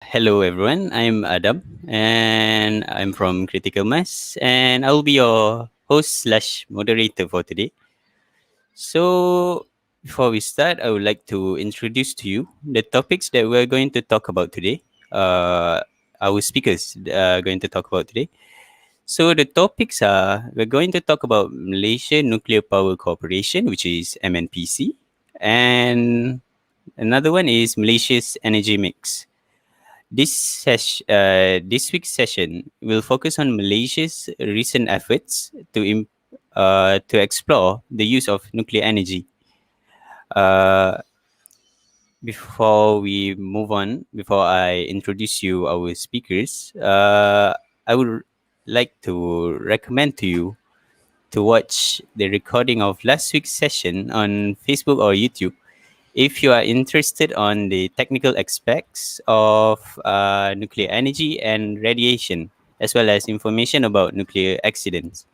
Hello, everyone. I'm Adam, and I'm from Critical Mass, and I'll be your host slash moderator for today. So, before we start, I would like to introduce to you the topics that we're going to talk about today. Our speakers are going to talk about today. So, the topics are we're going to talk about Malaysia Nuclear Power Corporation, which is MNPC, and another one is Malaysia's energy mix. This week's session will focus on Malaysia's recent efforts to explore the use of nuclear energy. Uh, before I introduce you our speakers, I would like to recommend to you to watch the recording of last week's session on Facebook or YouTube if you are interested on the technical aspects of nuclear energy and radiation, as well as information about nuclear accidents.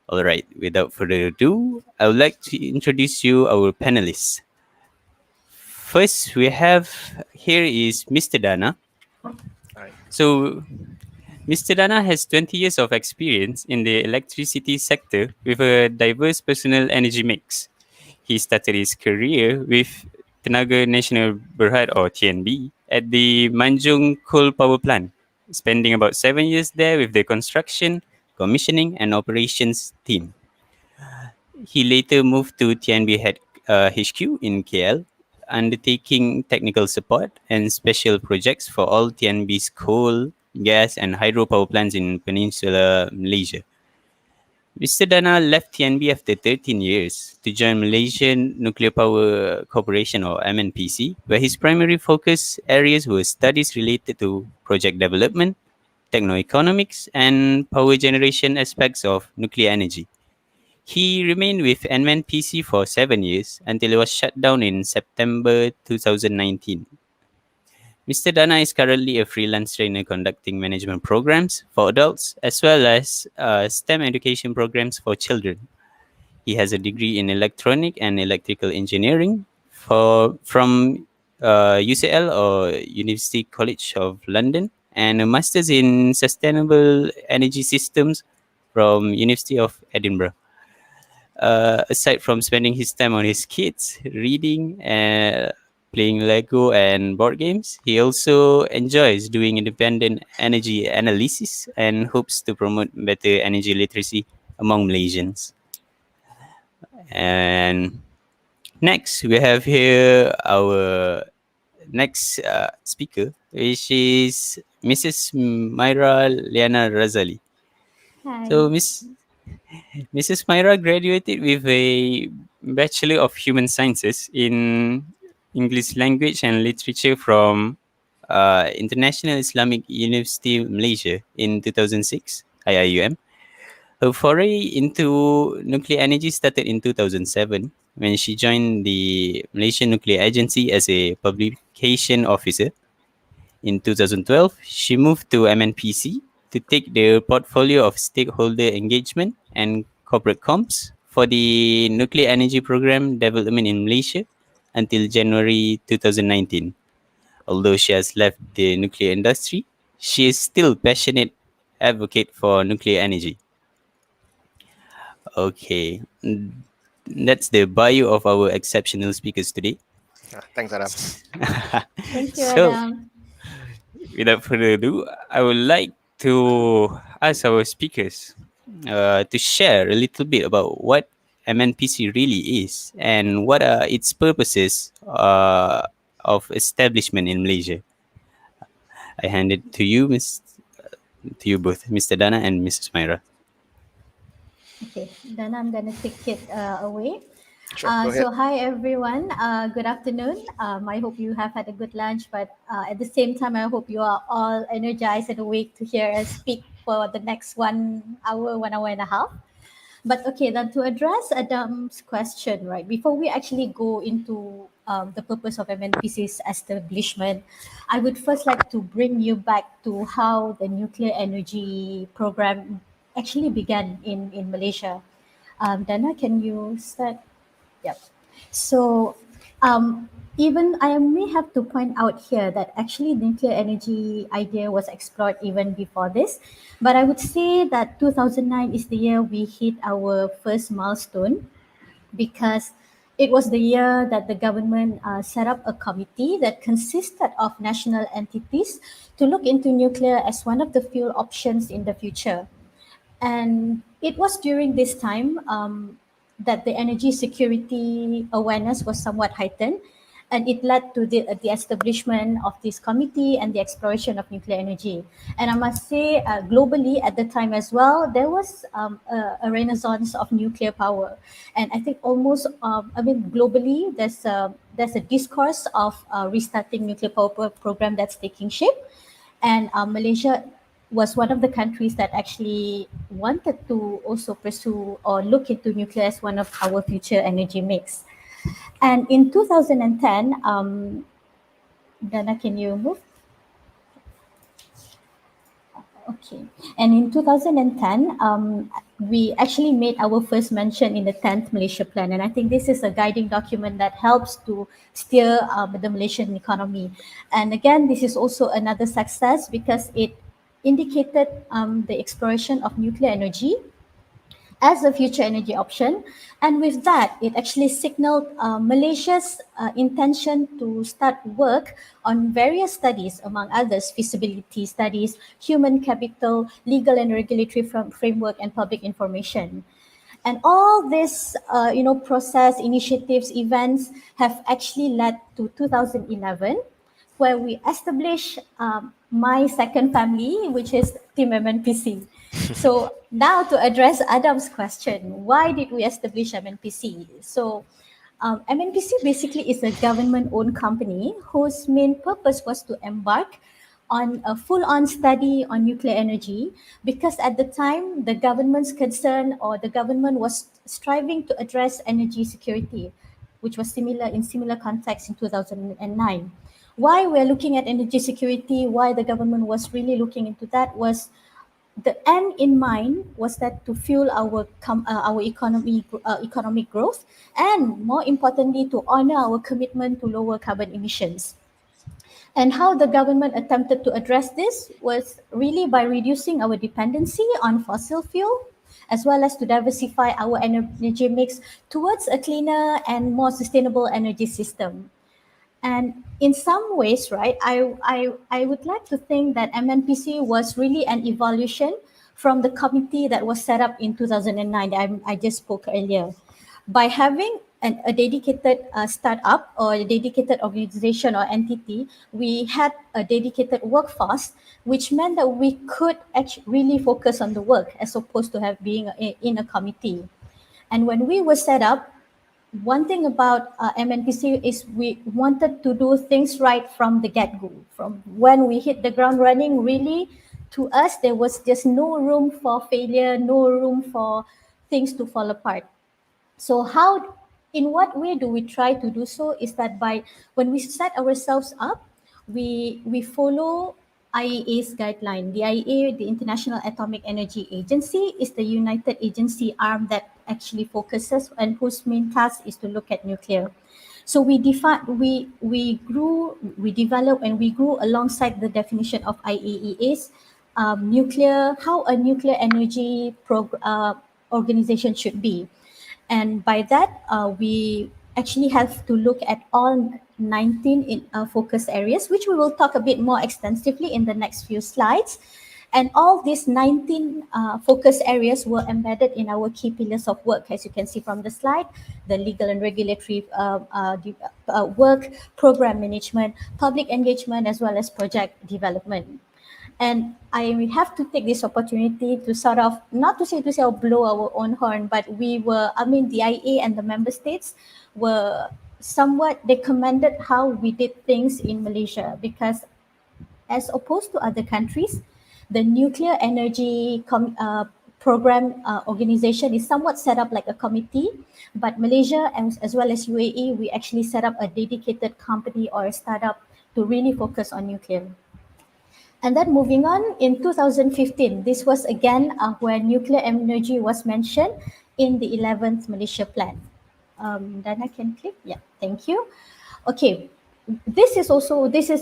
All right, without further ado, I would like to introduce you our panelists. First, we have here is Mr. Dana. Right. So, Mr. Dana has 20 years of experience in the electricity sector with a diverse personal energy mix. He started his career with Tenaga Nasional Berhad or TNB at the Manjung Coal Power Plant, spending about 7 years there with the construction, commissioning, and operations team. He later moved to TNB HQ in KL, undertaking technical support and special projects for all TNB's coal, gas, and hydropower plants in Peninsular Malaysia. Mr. Dana left TNB after 13 years to join Malaysian Nuclear Power Corporation or MNPC, where his primary focus areas were studies related to project development, techno-economics, and power generation aspects of nuclear energy. He remained with MNPC for 7 years until it was shut down in September 2019. Mr. Dana is currently a freelance trainer conducting management programs for adults as well as STEM education programs for children. He has a degree in electronic and electrical engineering from UCL or University College of London and a master's in sustainable energy systems from University of Edinburgh. Aside from spending his time on his kids, reading, playing Lego and board games, he also enjoys doing independent energy analysis and hopes to promote better energy literacy among Malaysians. And next, we have here our next speaker, which is Mrs. Myra Liyana Razali. Hi. So, Mrs. Myra graduated with a Bachelor of Human Sciences in English Language and Literature from International Islamic University Malaysia in 2006, IIUM. Her foray into nuclear energy started in 2007 when she joined the Malaysian Nuclear Agency as a publication officer. In 2012, she moved to MNPC to take the portfolio of stakeholder engagement and corporate comms for the nuclear energy program development in Malaysia until January 2019. Although she has left the nuclear industry, she is still passionate advocate for nuclear energy. Okay, that's the bio of our exceptional speakers today. Thanks, Adam. Thank you, So, Adam. without further ado, I would like to ask our speakers to share a little bit about what MNPC really is and what are its purposes of establishment in Malaysia. I hand it to you, to you both, Mr. Dana and Mrs. Myra. Okay, then I'm gonna take it away. Sure, go ahead. So hi everyone. Good afternoon. I hope you have had a good lunch, but at the same time, I hope you are all energized and awake to hear us speak for the next 1 hour, 1 hour and a half. But okay, then to address Adam's question, right, before we actually go into the purpose of MNPC's establishment, I would first like to bring you back to how the nuclear energy program actually began in Malaysia. Dana, can you start? Yep. So, um, even I may have to point out here that actually nuclear energy idea was explored even before this, but I would say that 2009 is the year we hit our first milestone, because it was the year that the government set up a committee that consisted of national entities to look into nuclear as one of the fuel options in the future. And it was during this time that the energy security awareness was somewhat heightened, and it led to the establishment of this committee and the exploration of nuclear energy. And I must say, globally at the time as well, there was a renaissance of nuclear power. And I think almost, globally, there's a discourse of restarting nuclear power program that's taking shape. And Malaysia was one of the countries that actually wanted to also pursue or look into nuclear as one of our future energy mix. And in 2010, Dana, can you move? Okay. And in 2010, we actually made our first mention in the 10th Malaysia Plan. And I think this is a guiding document that helps to steer the Malaysian economy. And again, this is also another success because it indicated the exploration of nuclear energy as a future energy option. And with that, it actually signaled Malaysia's intention to start work on various studies, among others, feasibility studies, human capital, legal and regulatory framework, and public information. And all this, process, initiatives, events have actually led to 2011, where we established my second family, which is Team MNPC. So now to address Adam's question, why did we establish MNPC? So MNPC basically is a government-owned company whose main purpose was to embark on a full-on study on nuclear energy, because at the time the government's concern, or the government was striving to address energy security, which was similar context in 2009. Why we're looking at energy security, why the government was really looking into that, was the end in mind was that to fuel our economic growth, and more importantly to honor our commitment to lower carbon emissions. And how the government attempted to address this was really by reducing our dependency on fossil fuel, as well as to diversify our energy mix towards a cleaner and more sustainable energy system. And in some ways, right, I would like to think that MNPC was really an evolution from the committee that was set up in 2009 that I just spoke earlier. By having a dedicated startup or a dedicated organization or entity, we had a dedicated workforce, which meant that we could actually really focus on the work as opposed to have being in a committee. And when we were set up, one thing about MNPC is we wanted to do things right from the get-go. From when we hit the ground running, really, to us, there was just no room for failure, no room for things to fall apart. So in what way do we try to do so is that by when we set ourselves up, we follow IAEA's guideline. The IAEA, the International Atomic Energy Agency, is the united agency arm that actually focuses and whose main task is to look at nuclear. So we developed and we grew alongside the definition of IAEA's nuclear, how a nuclear energy organization should be. And by that, we actually have to look at all 19 focus areas, which we will talk a bit more extensively in the next few slides. And all these 19 focus areas were embedded in our key pillars of work, as you can see from the slide: the legal and regulatory work, program management, public engagement, as well as project development. And I have to take this opportunity to sort of, not to say blow our own horn, but the IA and the member states were somewhat, they commended how we did things in Malaysia, because as opposed to other countries, the nuclear energy program organization is somewhat set up like a committee, but Malaysia as well as UAE, we actually set up a dedicated company or a startup to really focus on nuclear. And then moving on, in 2015, this was again where nuclear energy was mentioned in the 11th Malaysia Plan. Dana can click. Yeah, thank you. Okay, this is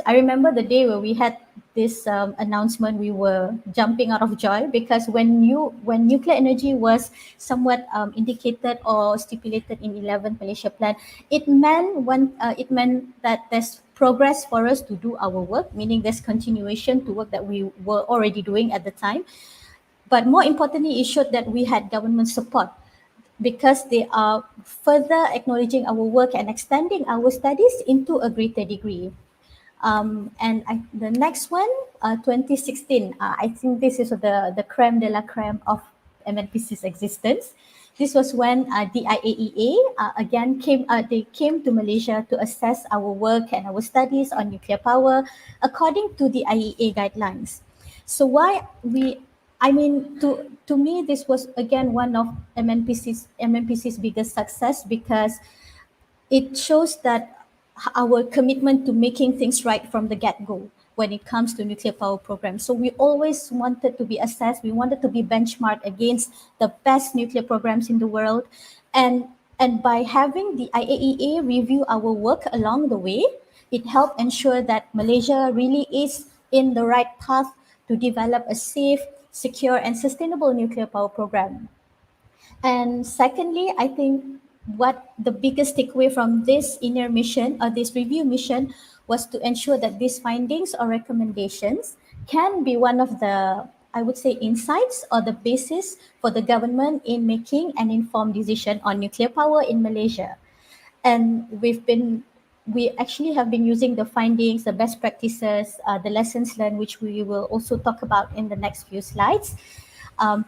I remember the day where we had this announcement. We were jumping out of joy because when nuclear energy was somewhat indicated or stipulated in 11 Malaysia plan, it meant that there's progress for us to do our work, meaning there's continuation to work that we were already doing at the time. But more importantly, it showed that we had government support because they are further acknowledging our work and extending our studies into a greater degree. The next one, 2016, I think this is the creme de la creme of MNPC's existence. This was when the IAEA again they came to Malaysia to assess our work and our studies on nuclear power according to the IAEA guidelines. So why we I mean, to me, this was again one of MNPC's biggest success because it shows that our commitment to making things right from the get-go when it comes to nuclear power program. So we always wanted to be assessed. We wanted to be benchmarked against the best nuclear programs in the world, and by having the IAEA review our work along the way, it helped ensure that Malaysia really is in the right path to develop a safe, secure, and sustainable nuclear power program. And secondly, I think what the biggest takeaway from this inner mission or this review mission was to ensure that these findings or recommendations can be one of the, I would say, insights or the basis for the government in making an informed decision on nuclear power in Malaysia. And we actually have been using the findings, the best practices, the lessons learned, which we will also talk about in the next few slides,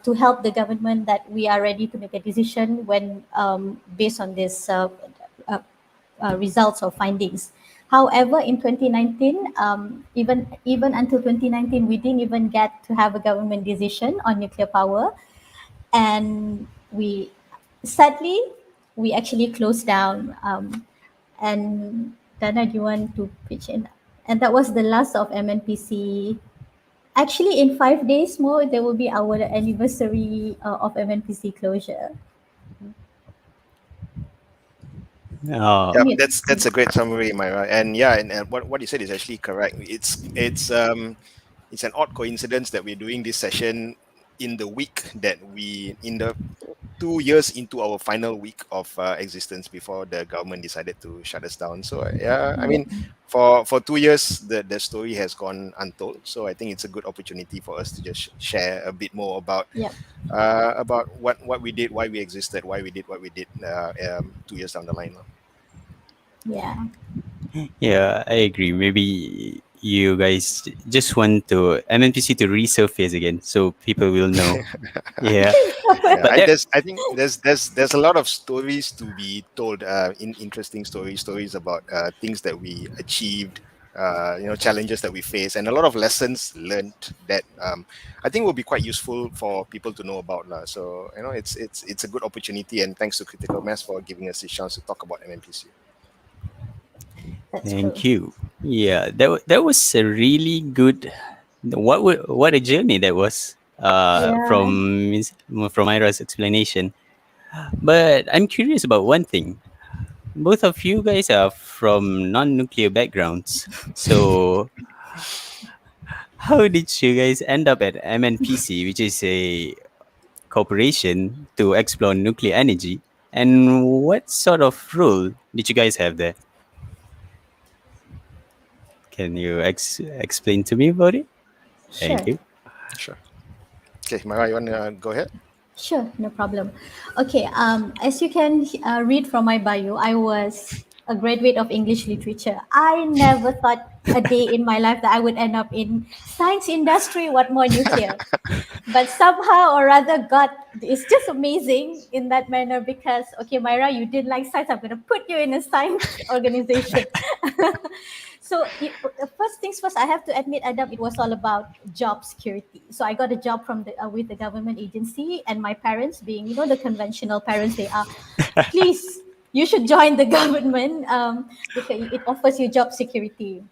to help the government that we are ready to make a decision when based on this uh, results or findings. However, in 2019, even until 2019, we didn't even get to have a government decision on nuclear power, and we sadly we actually closed down. And Dana, do you want to pitch in? And that was the last of MNPC. Actually, in 5 days more, there will be our anniversary of MNPC closure. Oh, Yeah, Mute. that's a great summary, Myra. And yeah, and what you said is actually correct. It's an odd coincidence that we're doing this session in the week that we in the 2 years into our final week of existence before the government decided to shut us down. So yeah, I mean, for 2 years the story has gone untold. So I think it's a good opportunity for us to just share a bit more Yeah, about what we did, why we existed, why we did what we did 2 years down the line. yeah. yeah, I agree. Maybe you guys just want to MNPC to resurface again, so people will know. Yeah, Yeah, but there, I think there's a lot of stories to be told. Interesting stories about things that we achieved, challenges that we face, and a lot of lessons learned that I think will be quite useful for people to know about. So it's a good opportunity, and thanks to Critical Mass for giving us this chance to talk about MNPC. That's true. thank you. Yeah, that was a really good. What a journey that was. Yeah, From Myra's explanation. But I'm curious about one thing. Both of you guys are from non-nuclear backgrounds, so how did you guys end up at MNPC, which is a corporation to explore nuclear energy? And what sort of role did you guys have there? Can you explain to me about it? Thank sure. you. Sure. Okay, Myra, you want to go ahead? Sure, no problem. Okay, as you can read from my bio, I was a graduate of English literature. I never thought a day in my life that I would end up in science industry, what more nuclear. But somehow or rather, God is just amazing in that manner because, okay, Myra, you did like science. I'm going to put you in a science organization. So first things first, I have to admit, Adam, it was all about job security. So I got a job from with the government agency, and my parents, being the conventional parents they are, please, you should join the government because it offers you job security.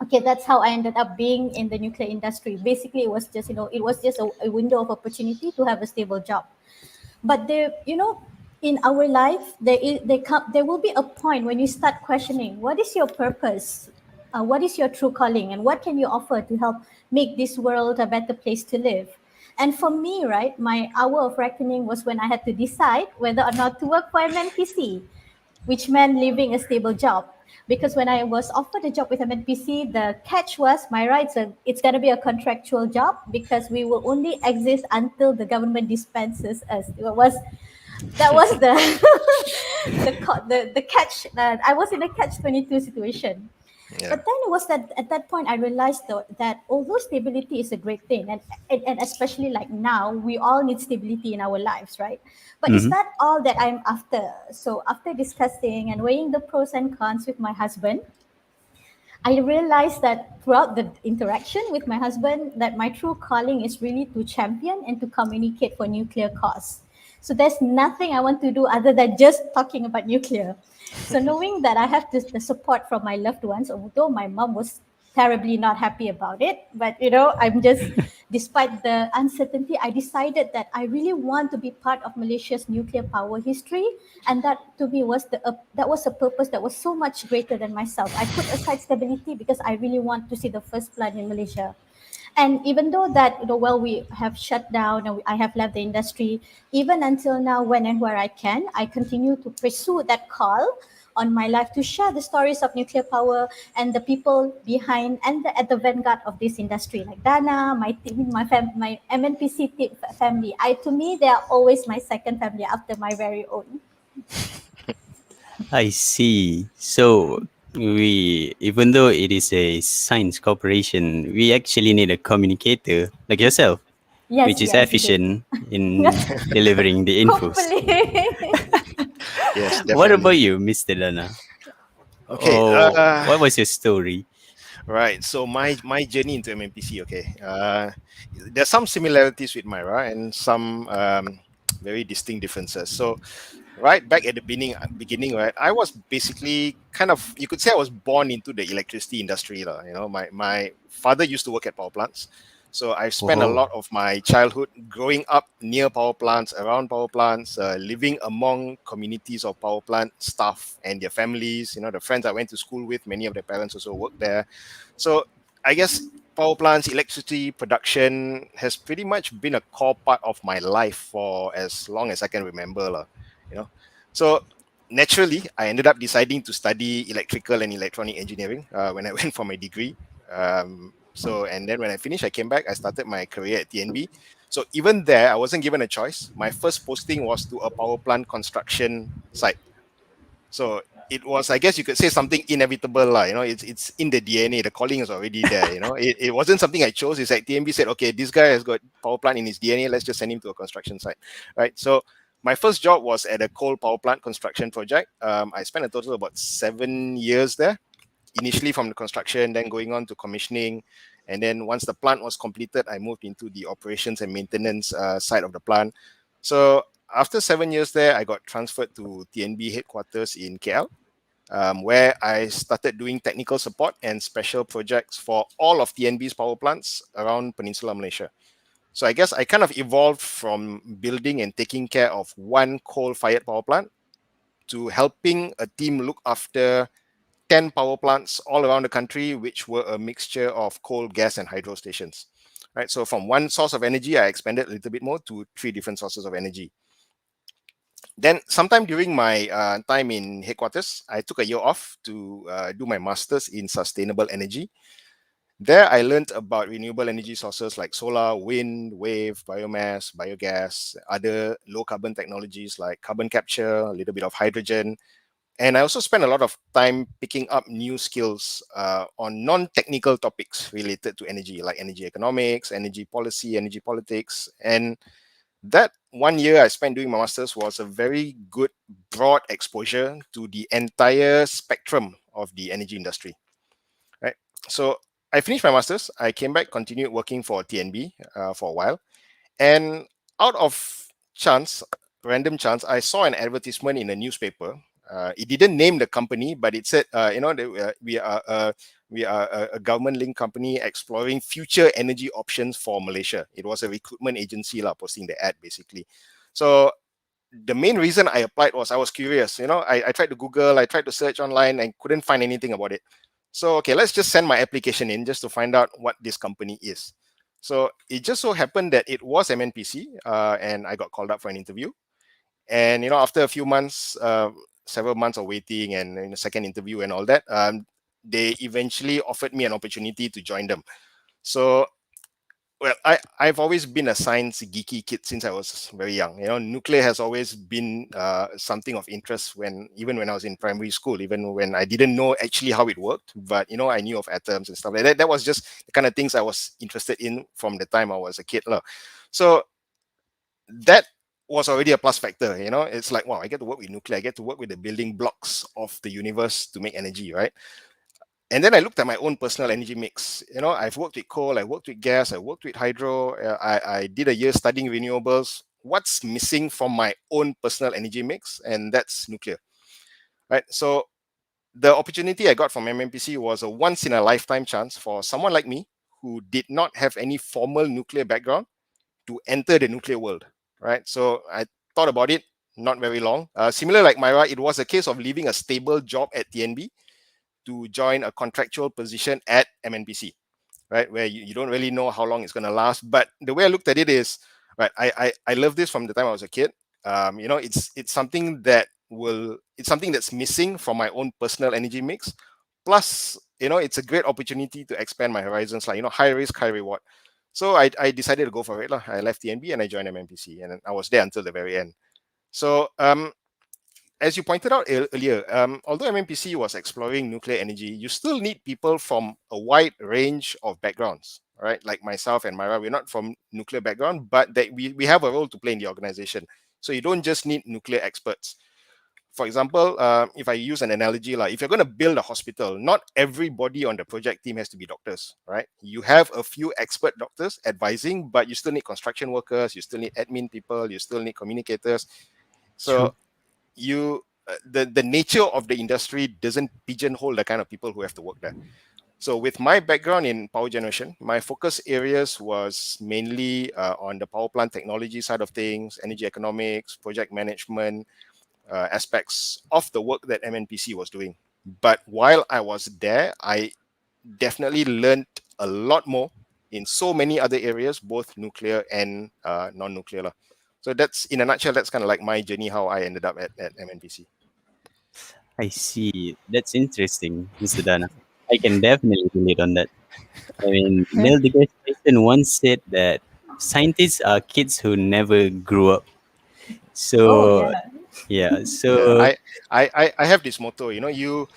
Okay, that's how I ended up being in the nuclear industry. Basically, it was just a window of opportunity to have a stable job. But in our life, there will be a point when you start questioning what is your purpose, what is your true calling, and what can you offer to help make this world a better place to live. And for me, right, my hour of reckoning was when I had to decide whether or not to work for MNPC, which meant leaving a stable job. Because when I was offered a job with MNPC, the catch was, Myra, it's going to be a contractual job because we will only exist until the government dispenses us. That was the the catch. I was in a catch-22 situation. Yeah. But then it was that at that point I realized though, that although stability is a great thing, and especially like now, we all need stability in our lives, right? But is Mm-hmm. that all that I'm after? So after discussing and weighing the pros and cons with my husband, I realized that throughout the interaction with my husband, that my true calling is really to champion and to communicate for nuclear cause. So there's nothing I want to do other than just talking about nuclear. So knowing that I have the support from my loved ones, although my mom was terribly not happy about it, but I'm just, despite the uncertainty, I decided that I really want to be part of Malaysia's nuclear power history, and that to me was that was a purpose that was so much greater than myself. I put aside stability because I really want to see the first plant in Malaysia. And even though that, well, we have shut down and I have left the industry, even until now, when and where I can, I continue to pursue that call on my life to share the stories of nuclear power and the people behind and at the vanguard of this industry, like Dhana, my team, my MNPC team, family. To me, they are always my second family after my very own. I see. So even though it is a science corporation, we actually need a communicator like yourself, Yes, which is yes, we do. efficient in delivering the infos. Hopefully. Yes, What about definitely. you, Mr. Dana? Okay. Oh, what was your story? Right. So my journey into MNPC. Okay. There's some similarities with Myra and some very distinct differences. So right back at the beginning, right, I was basically kind of, you could say I was born into the electricity industry, lah. My father used to work at power plants, so I spent a Oh, lot of my childhood growing up near power plants, around power plants, living among communities of power plant staff and their families. The friends I went to school with, many of their parents also worked there. So I guess power plants, electricity production has pretty much been a core part of my life for as long as I can remember, lah. You know, so naturally, I ended up deciding to study electrical and electronic engineering when I went for my degree. And then when I finished, I came back. I started my career at TNB. So even there, I wasn't given a choice. My first posting was to a power plant construction site. So it was, I guess you could say, something inevitable, lah. It's in the DNA. The calling is already there. It wasn't something I chose. It's like TMB said, okay, this guy has got power plant in his DNA. Let's just send him to a construction site, right? So my first job was at a coal power plant construction project. I spent a total of about 7 years there. Initially from the construction, then going on to commissioning, and then once the plant was completed, I moved into the operations and maintenance side of the plant. So after 7 years there, I got transferred to TNB headquarters in KL, where I started doing technical support and special projects for all of TNB's power plants around Peninsular Malaysia. So I guess I kind of evolved from building and taking care of one coal-fired power plant to helping a team look after 10 power plants all around the country, which were a mixture of coal, gas, and hydro stations. Right. So from one source of energy, I expanded a little bit more to 3 different sources of energy. Then sometime during my time in headquarters, I took a year off to do my master's in sustainable energy. There, I learned about renewable energy sources like solar, wind, wave, biomass, biogas, other low carbon technologies like carbon capture, a little bit of hydrogen. And I also spent a lot of time picking up new skills on non-technical topics related to energy, like energy economics, energy policy, energy politics. And that 1 year I spent doing my master's was a very good broad exposure to the entire spectrum of the energy industry, right? So I finished my master's. I came back, continued working for TNB for a while, and out of chance, random chance, I saw an advertisement in a newspaper. It didn't name the company, but it said, we are a government-linked company exploring future energy options for Malaysia. It was a recruitment agency posting the ad basically. So the main reason I applied was I was curious. I tried to Google, I tried to search online and couldn't find anything about it. So, okay, let's just send my application in just to find out what this company is. So it just so happened that it was MNPC, and I got called up for an interview. And, after a few months, several months of waiting and in the second interview and all that, they eventually offered me an opportunity to join them. So, well, I've always been a science geeky kid since I was very young. Nuclear has always been something of interest even when I was in primary school, even when I didn't know actually how it worked, but I knew of atoms and stuff like that. That was just the kind of things I was interested in from the time I was a kid. So that was already a plus factor. It's like, wow, I get to work with nuclear, I get to work with the building blocks of the universe to make energy, right? And then I looked at my own personal energy mix. I've worked with coal, I worked with gas, I worked with hydro. I did a year studying renewables. What's missing from my own personal energy mix? And that's nuclear, right? So the opportunity I got from MNPC was a once in a lifetime chance for someone like me who did not have any formal nuclear background to enter the nuclear world, right? So I thought about it, not very long. Similar like Myra, it was a case of leaving a stable job at TNB to join a contractual position at MNPC, right? Where you don't really know how long it's going to last. But the way I looked at it is, right, I love this from the time I was a kid. It's something it's something that's missing from my own personal energy mix. Plus, it's a great opportunity to expand my horizons, like, high risk, high reward. So I decided to go for it. I left TNB and I joined MNPC, and I was there until the very end. So as you pointed out earlier, although MNPC was exploring nuclear energy, you still need people from a wide range of backgrounds, right? Like myself and Myra, we're not from nuclear background, but that we have a role to play in the organization. So you don't just need nuclear experts. For example, if I use an analogy, like if you're going to build a hospital, not everybody on the project team has to be doctors, right? You have a few expert doctors advising, but you still need construction workers, you still need admin people, you still need communicators. So the nature of the industry doesn't pigeonhole the kind of people who have to work there. So with my background in power generation, my focus areas was mainly on the power plant technology side of things, energy economics, project management, aspects of the work that MNPC was doing. But while I was there, I definitely learned a lot more in so many other areas, both nuclear and non-nuclear. So that's, in a nutshell, that's kind of like my journey, how I ended up at MNPC. I see. That's interesting, Mr. Dana. I can definitely relate on that. I mean, Neil deGrasse Tyson once said that scientists are kids who never grew up. Oh So, yeah. yeah, Yeah, so I have this motto, you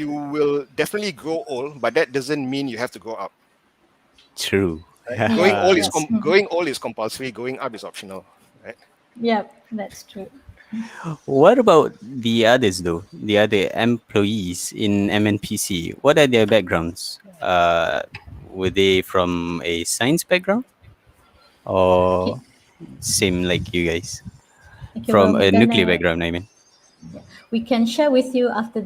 will definitely grow old, but that doesn't mean you have to grow up. true. Right? Yes. Yes. Growing old is compulsory. Growing up is optional. Right? Yep. That's true. What about the others, though? The other employees in MNPC, what are their backgrounds? Were they from a science background Okay. or same like you guys? Okay. Well, From a nuclear Dana, background, I mean. we can share with you after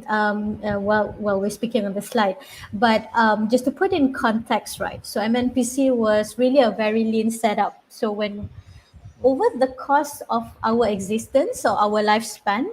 while we're speaking on the slide. But just to put in context, right? So MNPC was really a very lean setup. So when over the course of our existence or our lifespan,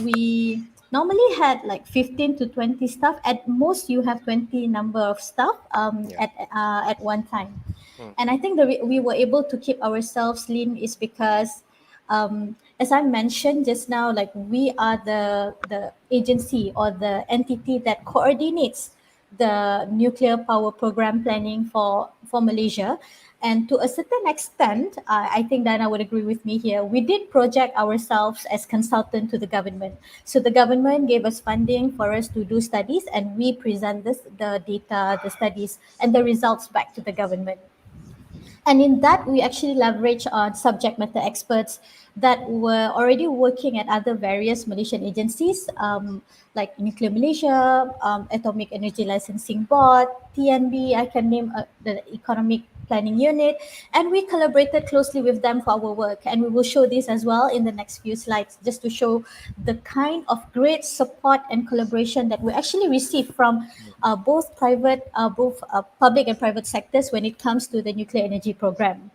we normally had like 15 to 20 staff. At most, you have 20 number of staff Yeah. at one time. Mm. And I think we were able to keep ourselves lean is because, as I mentioned just now, like we are the agency or the entity that coordinates the nuclear power program planning for Malaysia. And to a certain extent, I think Dana would agree with me here. We did project ourselves as consultant to the government. So the government gave us funding for us to do studies, and we present the data, the studies, and the results back to the government. And in that, we actually leverage on subject matter experts that were already working at other various Malaysian agencies, like Nuclear Malaysia, Atomic Energy Licensing Board, TNB, I can name the Economic Planning Unit, and we collaborated closely with them for our work. And we will show this as well in the next few slides, just to show the kind of great support and collaboration that we actually receive from both public and private sectors when it comes to the nuclear energy program.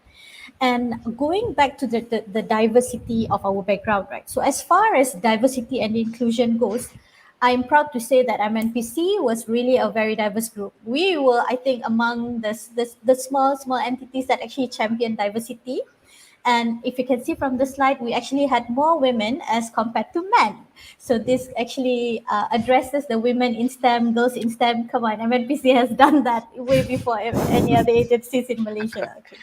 And going back to the diversity of our background, right? So as far as diversity and inclusion goes, I'm proud to say that MNPC was really a very diverse group. We were, I think, among the small entities that actually champion diversity. And if you can see from the slide, we actually had more women as compared to men. So this actually addresses the women in STEM, girls in STEM. Come on, MNPC has done that way before any other agencies in Malaysia. Okay.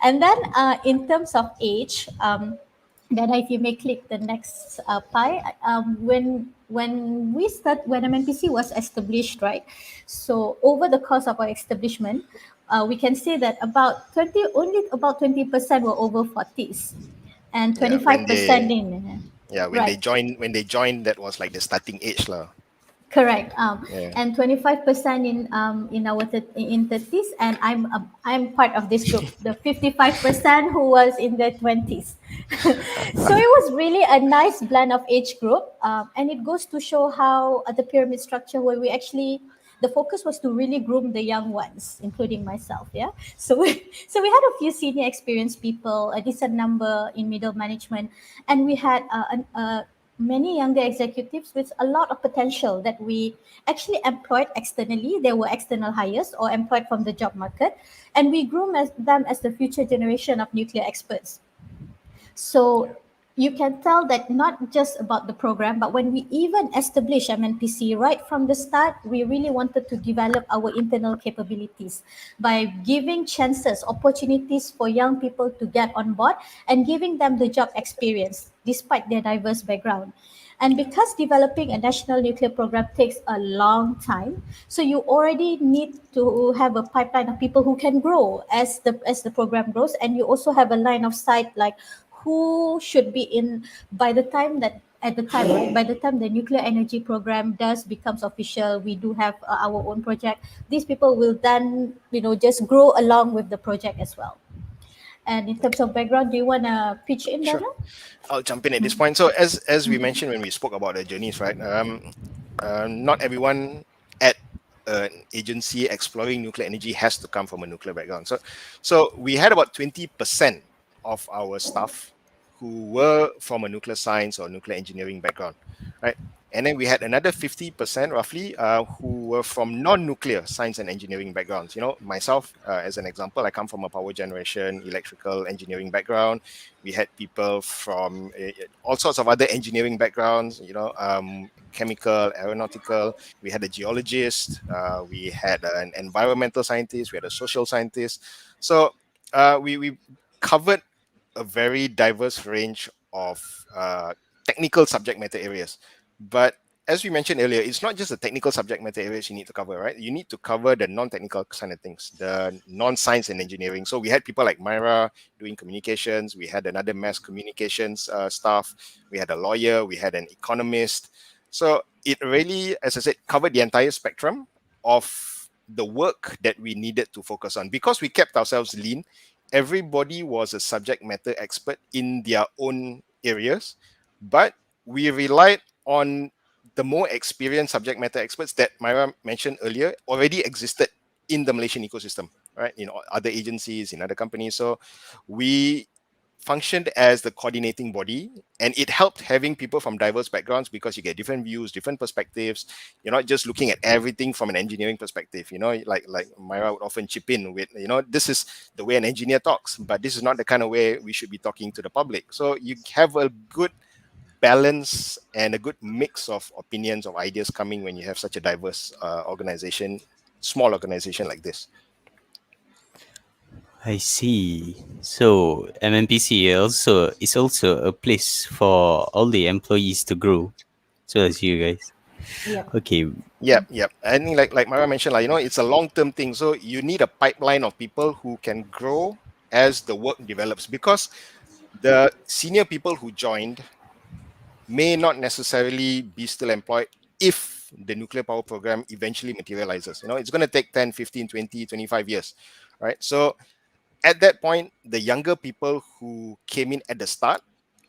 And then in terms of age, then if you may click the next pie, when MNPC was established, right? So over the course of our establishment, we can say that only about 20% were over 40s, and Yeah, 25% in when right. they joined, that was like the starting age lah. Correct. Yeah. And 25% in our in 30s, and I'm part of this group, the 55% who was in their 20s. So it was really a nice blend of age group, and it goes to show how the pyramid structure, where we actually, the focus was to really groom the young ones, including myself. Yeah. So so we had a few senior experienced people, a decent number in middle management, and we had many younger executives with a lot of potential that we actually employed externally. They were external hires or employed from the job market, and we groom them as the future generation of nuclear experts. So you can tell that not just about the program, but when we even established MNPC right from the start, we really wanted to develop our internal capabilities by giving chances, opportunities for young people to get on board and giving them the job experience despite their diverse background. And because developing a national nuclear program takes a long time, so you already need to have a pipeline of people who can grow as the program grows, and you also have a line of sight like who should be in by the time that at the time right by the time the nuclear energy program does becomes official, we do have our own project. These people will then just grow along with the project as well. And in terms of background, do you want to pitch in, Sure. Dana? I'll jump in at this point. So as we mentioned when we spoke about the journeys, right? Not everyone at an agency exploring nuclear energy has to come from a nuclear background. So we had about 20% of our staff who were from a nuclear science or nuclear engineering background, right? And then we had another 50% roughly who were from non-nuclear science and engineering backgrounds. You know, myself, as an example, I come from a power generation, electrical engineering background. We had people from all sorts of other engineering backgrounds, chemical, aeronautical. We had a geologist, we had an environmental scientist, we had a social scientist. So we covered a very diverse range of technical subject matter areas. But as we mentioned earlier, it's not just the technical subject matter areas you need to cover, right? You need to cover the non-technical kind of things, the non-science and engineering. So we had people like Myra doing communications. We had another mass communications staff. We had a lawyer. We had an economist. So it really, as I said, covered the entire spectrum of the work that we needed to focus on. Because we kept ourselves lean, everybody was a subject matter expert in their own areas, but we relied on the more experienced subject matter experts that Myra mentioned earlier already existed in the Malaysian ecosystem, right? In other agencies, in other companies. So we functioned as the coordinating body, and it helped having people from diverse backgrounds because you get different views, different perspectives. You're not just looking at everything from an engineering perspective. Like Myra would often chip in with, this is the way an engineer talks, but this is not the kind of way we should be talking to the public. So you have a good balance and a good mix of opinions, of ideas coming when you have such a diverse organization, small organization like this. I see. So MNPC is also a place for all the employees to grow, as well as you guys. Yep. Okay. Yep. I think like Myra mentioned, it's a long-term thing. So you need a pipeline of people who can grow as the work develops, because the senior people who joined may not necessarily be still employed if the nuclear power program eventually materializes. It's going to take 10, 15, 20, 25 years, right? So at that point, the younger people who came in at the start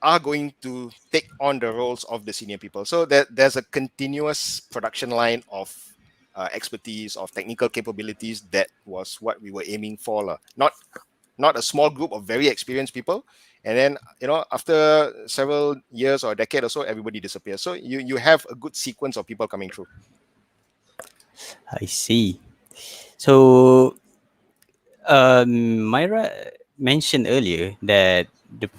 are going to take on the roles of the senior people. So there's a continuous production line of expertise, of technical capabilities. That was what we were aiming for. Not not a small group of very experienced people. And then, after several years or a decade or so, everybody disappears. So you have a good sequence of people coming through. I see. So Myra mentioned earlier that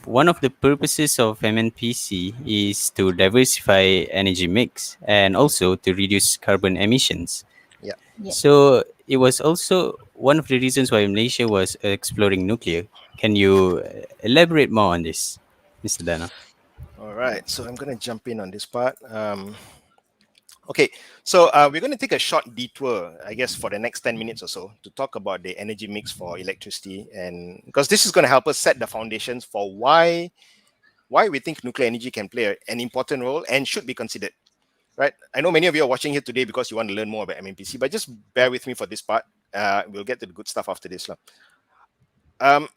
one of the purposes of MNPC is to diversify energy mix and also to reduce carbon emissions. Yeah. Yeah. So it was also one of the reasons why Malaysia was exploring nuclear. Can you elaborate more on this, Mr. Dana? All right. So I'm going to jump in on this part. Okay, so we're going to take a short detour, I guess, for the next 10 minutes or so to talk about the energy mix for electricity, and because this is going to help us set the foundations for why we think nuclear energy can play an important role and should be considered. Right? I know many of you are watching here today because you want to learn more about MNPC, but just bear with me for this part. We'll get to the good stuff after this. Um,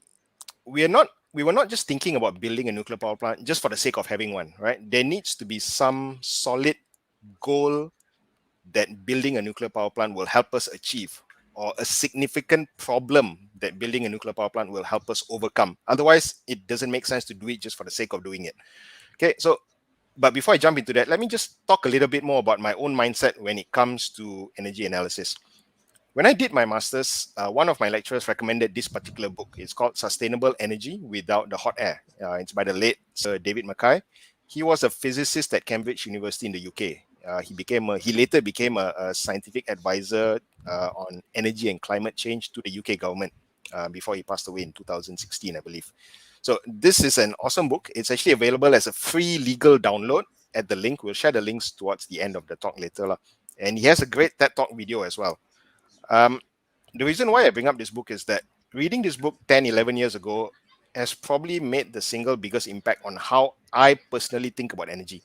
we were not just thinking about building a nuclear power plant just for the sake of having one, right? There needs to be some solid goal that building a nuclear power plant will help us achieve, or a significant problem that building a nuclear power plant will help us overcome. Otherwise, it doesn't make sense to do it just for the sake of doing it. Okay, so but before I jump into that, let me just talk a little bit more about my own mindset when it comes to energy analysis. When I did my master's, one of my lecturers recommended this particular book. It's called Sustainable Energy Without the Hot Air. It's by the late Sir David Mackay. He was a physicist at Cambridge University in the UK. He later became a scientific advisor on energy and climate change to the UK government before he passed away in 2016, I believe. So this is an awesome book. It's actually available as a free legal download at the link. We'll share the links towards the end of the talk later. And he has a great TED Talk video as well. The reason why I bring up this book is that reading this book 10, 11 years ago has probably made the single biggest impact on how I personally think about energy.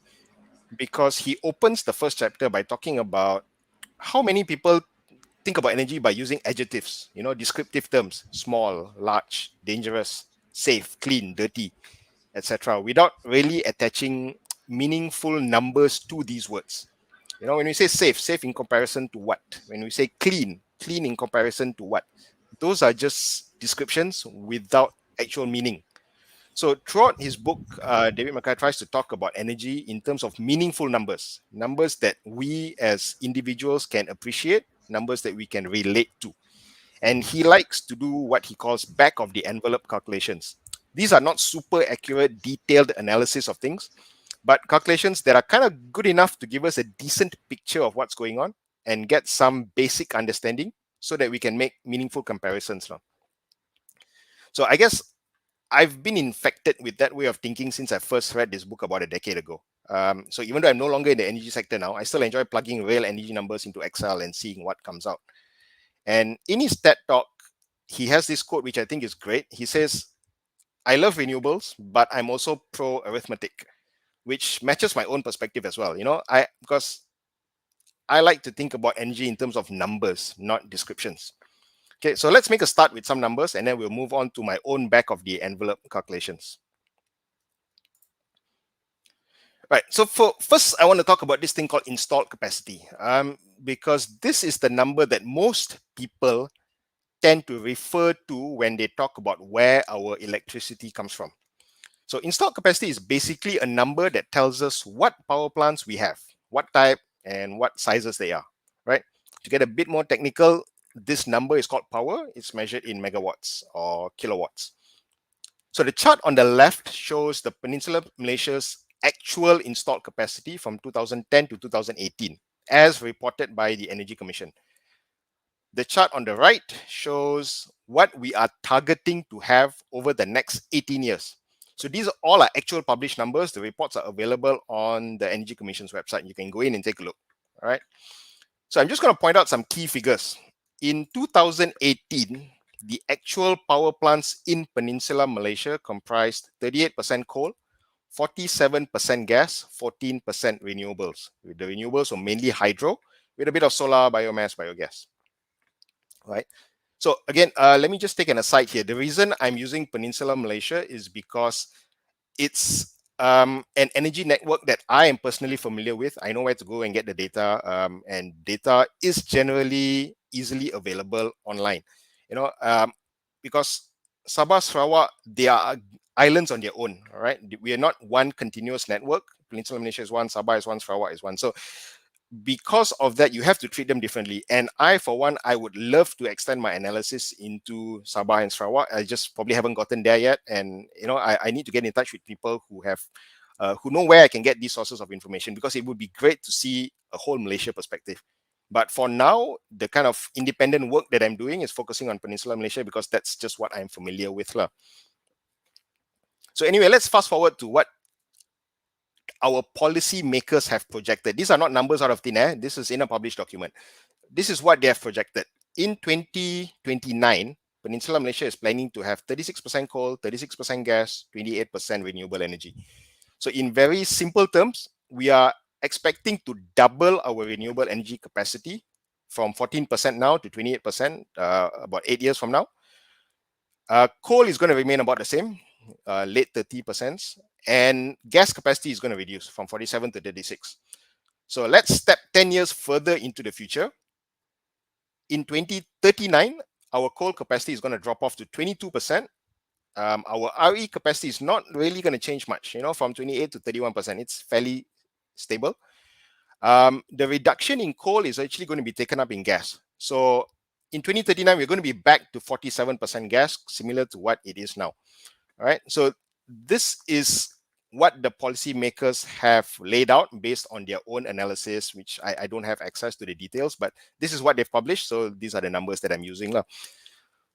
Because he opens the first chapter by talking about how many people think about energy by using adjectives, descriptive terms: small, large, dangerous, safe, clean, dirty, etc., without really attaching meaningful numbers to these words. When we say safe, safe in comparison to what? When we say clean, clean in comparison to what? Those are just descriptions without actual meaning. So throughout his book, David Mackay tries to talk about energy in terms of meaningful numbers, numbers that we as individuals can appreciate, numbers that we can relate to. And he likes to do what he calls back of the envelope calculations. These are not super accurate, detailed analysis of things, but calculations that are kind of good enough to give us a decent picture of what's going on and get some basic understanding so that we can make meaningful comparisons. So I guess I've been infected with that way of thinking since I first read this book about a decade ago. So even though I'm no longer in the energy sector now, I still enjoy plugging real energy numbers into Excel and seeing what comes out. And in his TED Talk, he has this quote, which I think is great. He says, "I love renewables, but I'm also pro arithmetic," which matches my own perspective as well. Because I like to think about energy in terms of numbers, not descriptions. Okay, so let's make a start with some numbers, and then we'll move on to my own back of the envelope calculations. Right, so first, I want to talk about this thing called installed capacity, because this is the number that most people tend to refer to when they talk about where our electricity comes from. So installed capacity is basically a number that tells us what power plants we have, what type and what sizes they are, right? To get a bit more technical, this number is called power. It's measured in megawatts or kilowatts. So the chart on the left shows the Peninsular Malaysia's actual installed capacity from 2010 to 2018, as reported by the Energy Commission. The chart on the right shows what we are targeting to have over the next 18 years. So these are all our actual published numbers. The reports are available on the Energy Commission's website. You can go in and take a look. All right. So I'm just going to point out some key figures. In 2018, the actual power plants in Peninsular Malaysia comprised 38% coal, 47% gas, 14% renewables. The renewables were mainly hydro with a bit of solar, biomass, biogas. Right. So again, let me just take an aside here. The reason I'm using Peninsular Malaysia is because it's an energy network that I am personally familiar with. I know where to go and get the data, and data is generally easily available online. Because Sabah, Sarawak, they are islands on their own, all right? We are not one continuous network. Peninsula Malaysia is one, Sabah is one, Sarawak is one. So because of that, you have to treat them differently. And I, for one, I would love to extend my analysis into Sabah and Sarawak. I just probably haven't gotten there yet. And, you know, I need to get in touch with people who have, who know where I can get these sources of information, because it would be great to see a whole Malaysia perspective. But for now, the kind of independent work that I'm doing is focusing on Peninsula Malaysia, because that's just what I'm familiar with. So anyway, let's fast forward to what our policy makers have projected. These are not numbers out of thin air. This is in a published document. This is what they have projected. In 2029, Peninsula Malaysia is planning to have 36% coal, 36% gas, 28% renewable energy. So in very simple terms, we are expecting to double our renewable energy capacity from 14% now to 28% about 8 years from now. Coal is going to remain about the same, late 30%, and gas capacity is going to reduce from 47 to 36. So let's step 10 years further into the future. In 2039, our coal capacity is going to drop off to 22%. Our RE capacity is not really going to change much, you know, from 28 to 31%. It's fairly stable. The reduction in coal is actually going to be taken up in gas. So in 2039, we're going to be back to 47% gas, similar to what it is now. All right. So this is what the policymakers have laid out based on their own analysis, which I don't have access to the details, but this is what they've published. So these are the numbers that I'm using.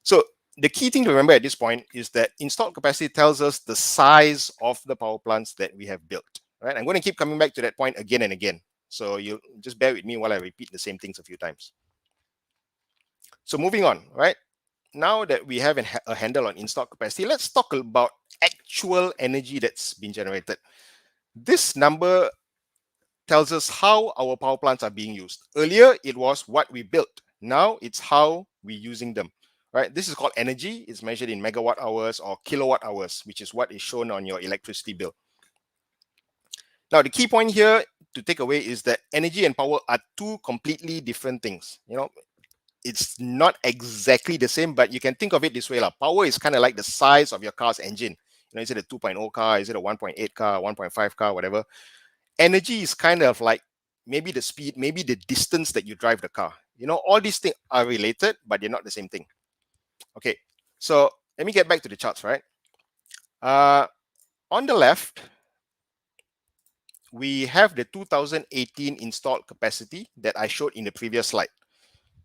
So the key thing to remember at this point is that installed capacity tells us the size of the power plants that we have built. Right? I'm going to keep coming back to that point again and again. So you just bear with me while I repeat the same things a few times. So moving on, right? Now that we have a handle on installed capacity, let's talk about actual energy that's been generated. This number tells us how our power plants are being used. Earlier, it was what we built. Now it's how we're using them. Right? This is called energy. It's measured in megawatt hours or kilowatt hours, which is what is shown on your electricity bill. Now, the key point here to take away is that energy and power are two completely different things. You know, it's not exactly the same, but you can think of it this way. Power is kind of like the size of your car's engine. You know, is it a 2.0 car? Is it a 1.8 car, 1.5 car, whatever? Energy is kind of like maybe the speed, maybe the distance that you drive the car. You know, all these things are related, but they're not the same thing. Okay, so let me get back to the charts, right? On the left, we have the 2018 installed capacity that I showed in the previous slide.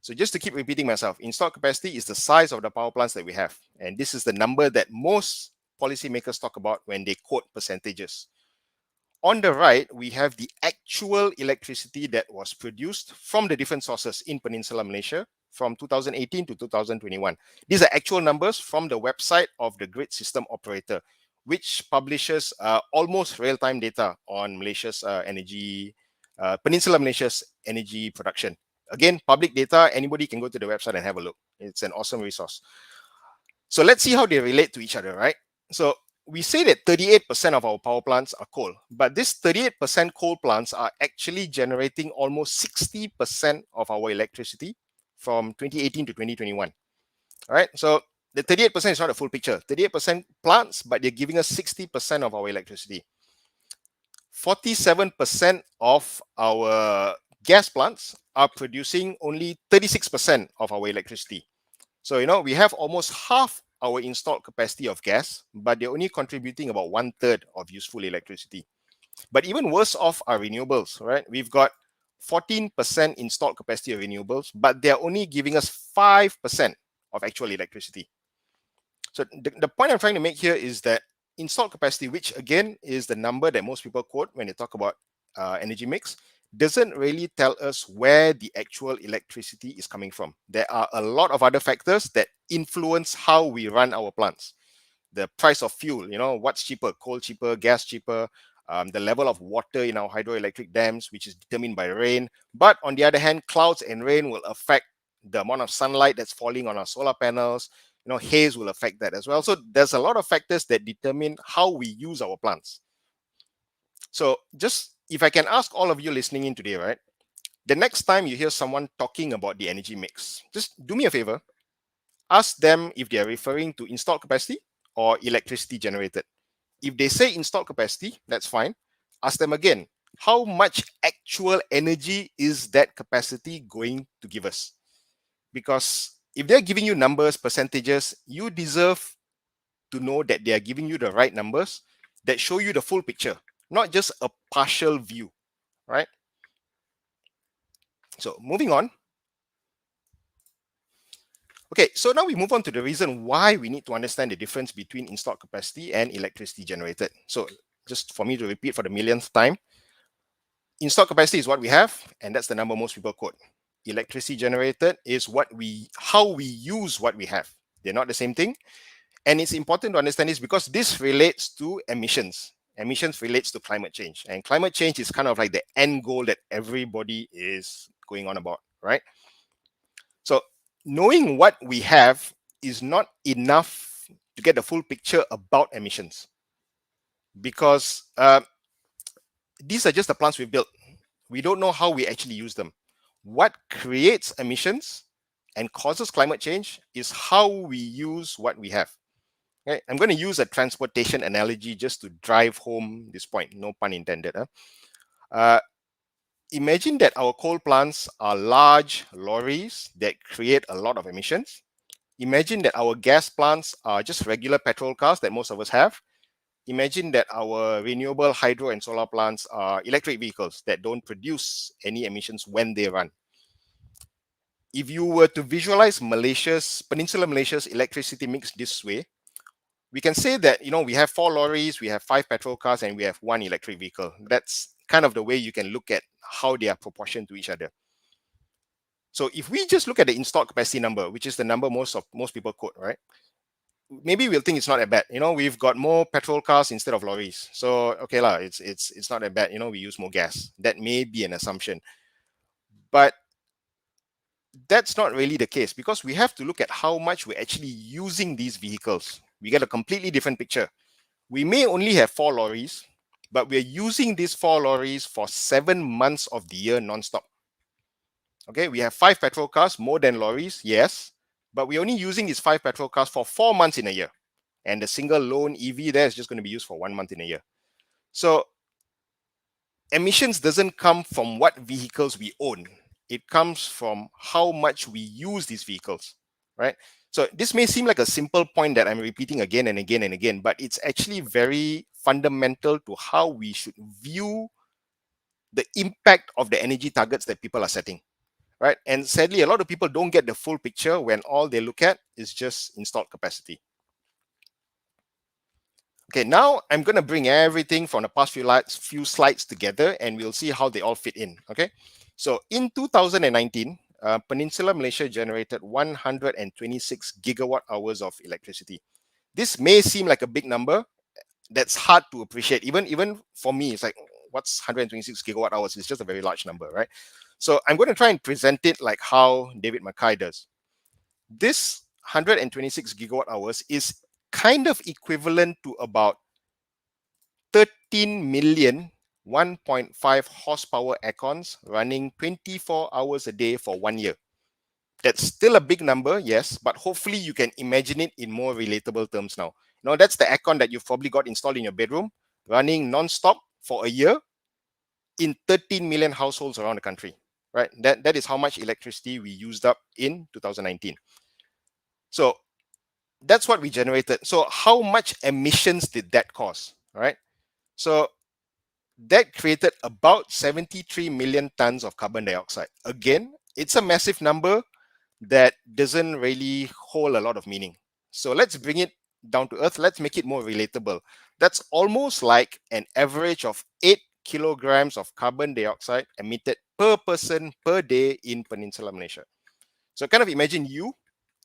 So just to keep repeating myself, installed capacity is the size of the power plants that we have. And this is the number that most policymakers talk about when they quote percentages. On the right, we have the actual electricity that was produced from the different sources in Peninsula Malaysia from 2018 to 2021. These are actual numbers from the website of the grid system operator, which publishes almost real-time data on Malaysia's Peninsula Malaysia's energy production. Again, public data, anybody can go to the website and have a look. It's an awesome resource. So let's see how they relate to each other, right? So we say that 38% of our power plants are coal, but this 38% coal plants are actually generating almost 60% of our electricity from 2018 to 2021. All right, so the 38% is not a full picture. 38% plants, but they're giving us 60% of our electricity. 47% of our gas plants are producing only 36% of our electricity. So, you know, we have almost half our installed capacity of gas, but they're only contributing about 1/3 of useful electricity. But even worse off are renewables, right? We've got 14% installed capacity of renewables, but they're only giving us 5% of actual electricity. So the point I'm trying to make here is that installed capacity, which again is the number that most people quote when they talk about energy mix, doesn't really tell us where the actual electricity is coming from. There are a lot of other factors that influence how we run our plants. The price of fuel, you know, what's cheaper, coal cheaper, gas cheaper, the level of water in our hydroelectric dams, which is determined by rain. But on the other hand, clouds and rain will affect the amount of sunlight that's falling on our solar panels. You know, haze will affect that as well. So there's a lot of factors that determine how we use our plants. So just if I can ask all of you listening in today, right? The next time you hear someone talking about the energy mix, just do me a favor. ask them if they are referring to installed capacity or electricity generated. If they say installed capacity, that's fine. Ask them again, how much actual energy is that capacity going to give us? Because if they're giving you numbers, percentages, you deserve to know that they are giving you the right numbers that show you the full picture, not just a partial view, right? So moving on. Okay, so now we move on to the reason why we need to understand the difference between installed capacity and electricity generated. So just for me to repeat for the millionth time, installed capacity is what we have, and that's the number most people quote. Electricity generated is how we use what we have. They're not the same thing. And it's important to understand this because this relates to emissions. Emissions relates to climate change. And climate change is kind of like the end goal that everybody is going on about, right? So knowing what we have is not enough to get the full picture about emissions because these are just the plants we built. We don't know how we actually use them. What creates emissions and causes climate change is how we use what we have. Okay? I'm going to use a transportation analogy just to drive home this point, no pun intended. Imagine that our coal plants are large lorries that create a lot of emissions. Imagine that our gas plants are just regular petrol cars that most of us have. Imagine that our renewable hydro and solar plants are electric vehicles that don't produce any emissions when they run. If you were to visualize Peninsular Malaysia's electricity mix this way, we can say that, we have 4 lorries, we have 5 petrol cars, and we have 1 electric vehicle. That's kind of the way you can look at how they are proportioned to each other. So if we just look at the installed capacity number, which is the number most people quote, right? Maybe we'll think it's not that bad. We've got more petrol cars instead of lorries. So okay lah, it's not that bad. We use more gas. That may be an assumption. But that's not really the case because we have to look at how much we're actually using these vehicles. We get a completely different picture. We may only have 4 lorries, but we're using these 4 lorries for 7 months of the year non-stop. Okay, we have 5 petrol cars, more than lorries, yes, but we're only using these 5 petrol cars for 4 months in a year. And the single lone EV there is just going to be used for 1 month in a year. So emissions doesn't come from what vehicles we own. It comes from how much we use these vehicles, right? So this may seem like a simple point that I'm repeating again and again and again, but it's actually very fundamental to how we should view the impact of the energy targets that people are setting, right? And sadly, a lot of people don't get the full picture when all they look at is just installed capacity. Okay, now I'm going to bring everything from the past few slides together and we'll see how they all fit in, okay? So in 2019, Peninsular Malaysia generated 126 gigawatt hours of electricity. This may seem like a big number. That's hard to appreciate. Even for me, it's like, what's 126 gigawatt hours? It's just a very large number, right? So I'm going to try and present it like how David Mackay does. This 126 gigawatt hours is kind of equivalent to about 13 million 1.5 horsepower aircons running 24 hours a day for 1 year. That's still a big number, yes, but hopefully you can imagine it in more relatable terms now. Now that's the aircon that you've probably got installed in your bedroom, running non-stop for a year in 13 million households around the country, right? That is how much electricity we used up in 2019. So that's what we generated. So how much emissions did that cause, right? So that created about 73 million tons of carbon dioxide. Again, it's a massive number that doesn't really hold a lot of meaning. So let's bring it down to earth. Let's make it more relatable. That's almost like an average of 8 kilograms of carbon dioxide emitted per person per day in Peninsular Malaysia. So kind of imagine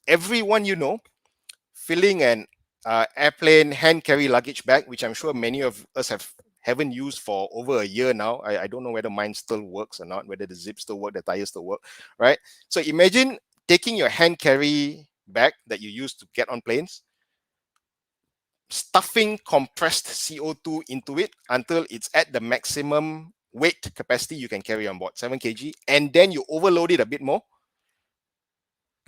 everyone you know, filling an airplane hand carry luggage bag, which I'm sure many of us haven't used for over a year now. I don't know whether mine still works or not, whether the zip still work, the tires still work, right? So imagine taking your hand carry bag that you use to get on planes, stuffing compressed CO2 into it until it's at the maximum weight capacity you can carry on board, 7 kg, and then you overload it a bit more.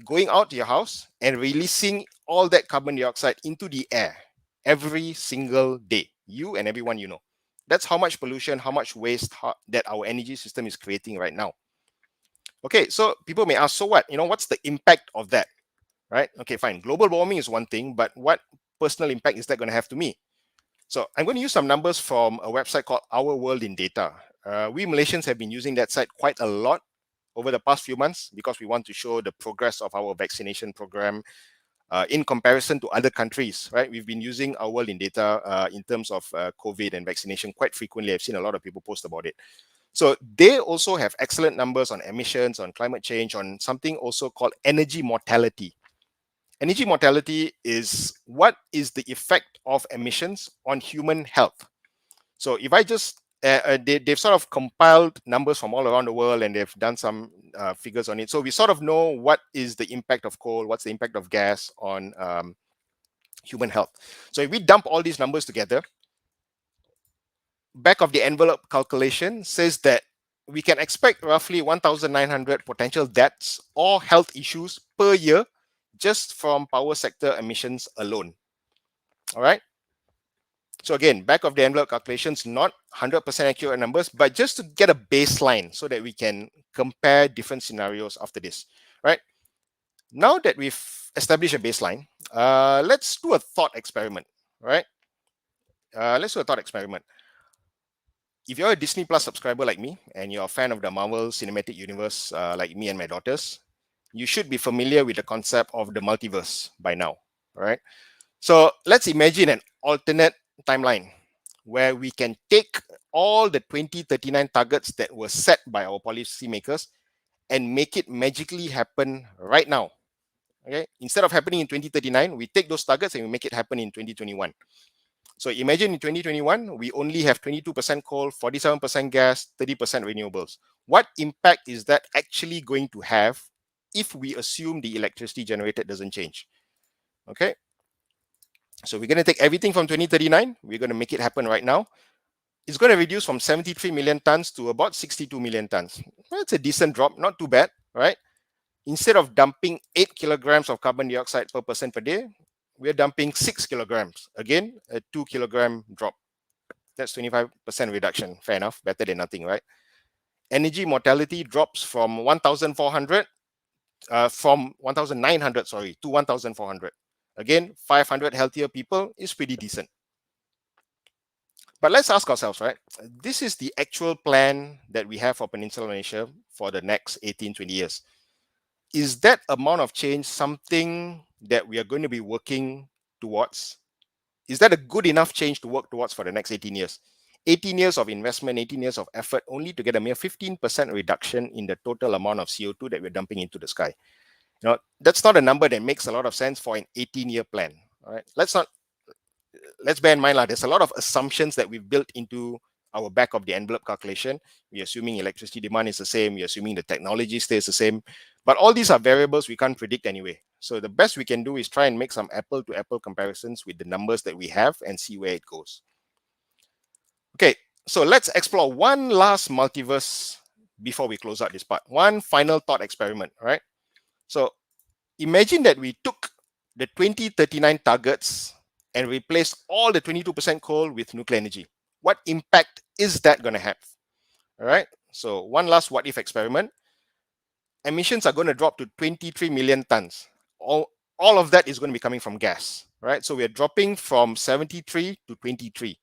going out to your house and releasing all that carbon dioxide into the air every single day. You and everyone you know. That's how much pollution, how much waste that our energy system is creating right now. Okay, so people may ask, so what? What's the impact of that? Right? Okay, fine. Global warming is one thing, but what personal impact is that going to have to me? So I'm going to use some numbers from a website called Our World in Data. We Malaysians have been using that site quite a lot over the past few months because we want to show the progress of our vaccination program in comparison to other countries, right? We've been using Our World in Data in terms of COVID and vaccination quite frequently. I've seen a lot of people post about it. So they also have excellent numbers on emissions, on climate change, on something also called energy mortality. Energy mortality is what is the effect of emissions on human health. So if I just, they've sort of compiled numbers from all around the world and they've done some figures on it. So we sort of know what is the impact of coal, what's the impact of gas on human health. So if we dump all these numbers together, back of the envelope calculation says that we can expect roughly 1,900 potential deaths or health issues per year just from power sector emissions alone. All right. So again, back of the envelope calculations, not 100% accurate numbers, but just to get a baseline so that we can compare different scenarios after this, right? Now that we've established a baseline, let's do a thought experiment, right? Let's do a thought experiment. If you're a Disney Plus subscriber like me, and you're a fan of the Marvel Cinematic Universe like me and my daughters, you should be familiar with the concept of the multiverse by now, right? So let's imagine an alternate timeline where we can take all the 2039 targets that were set by our policymakers and make it magically happen right now. Okay, instead of happening in 2039, we take those targets and we make it happen in 2021. So imagine in 2021, we only have 22% coal, 47% gas, 30% renewables. What impact is that actually going to have if we assume the electricity generated doesn't change? Okay, so we're going to take everything from 2039, we're going to make it happen right now. It's going to reduce from 73 million tons to about 62 million tons. That's a decent drop, not too bad, right? Instead of dumping 8 kilograms of carbon dioxide per person per day, we're dumping 6 kilograms. Again, a 2 kilogram drop. That's 25% reduction. Fair enough, better than nothing, right? Energy mortality drops from 1,400, from 1,900, sorry, to 1,400. Again, 500 healthier people is pretty decent. But let's ask ourselves, right? This is the actual plan that we have for Peninsular Malaysia for the next 18, 20 years. Is that amount of change something that we are going to be working towards? Is that a good enough change to work towards for the next 18 years? 18 years of investment, 18 years of effort, only to get a mere 15% reduction in the total amount of CO2 that we're dumping into the sky. That's not a number that makes a lot of sense for an 18-year plan. All right, let's bear in mind there's a lot of assumptions that we've built into our back of the envelope calculation. We're assuming electricity demand is the same. We're assuming the technology stays the same. But all these are variables we can't predict anyway. So the best we can do is try and make some apple-to-apple comparisons with the numbers that we have and see where it goes. Okay, so let's explore one last multiverse before we close out this part. One final thought experiment, right? So imagine that we took the 2039 targets and replaced all the 22% coal with nuclear energy. What impact is that going to have? All right. So one last what if experiment. Emissions are going to drop to 23 million tons. All of that is going to be coming from gas, right? So we're dropping from 73 to 23.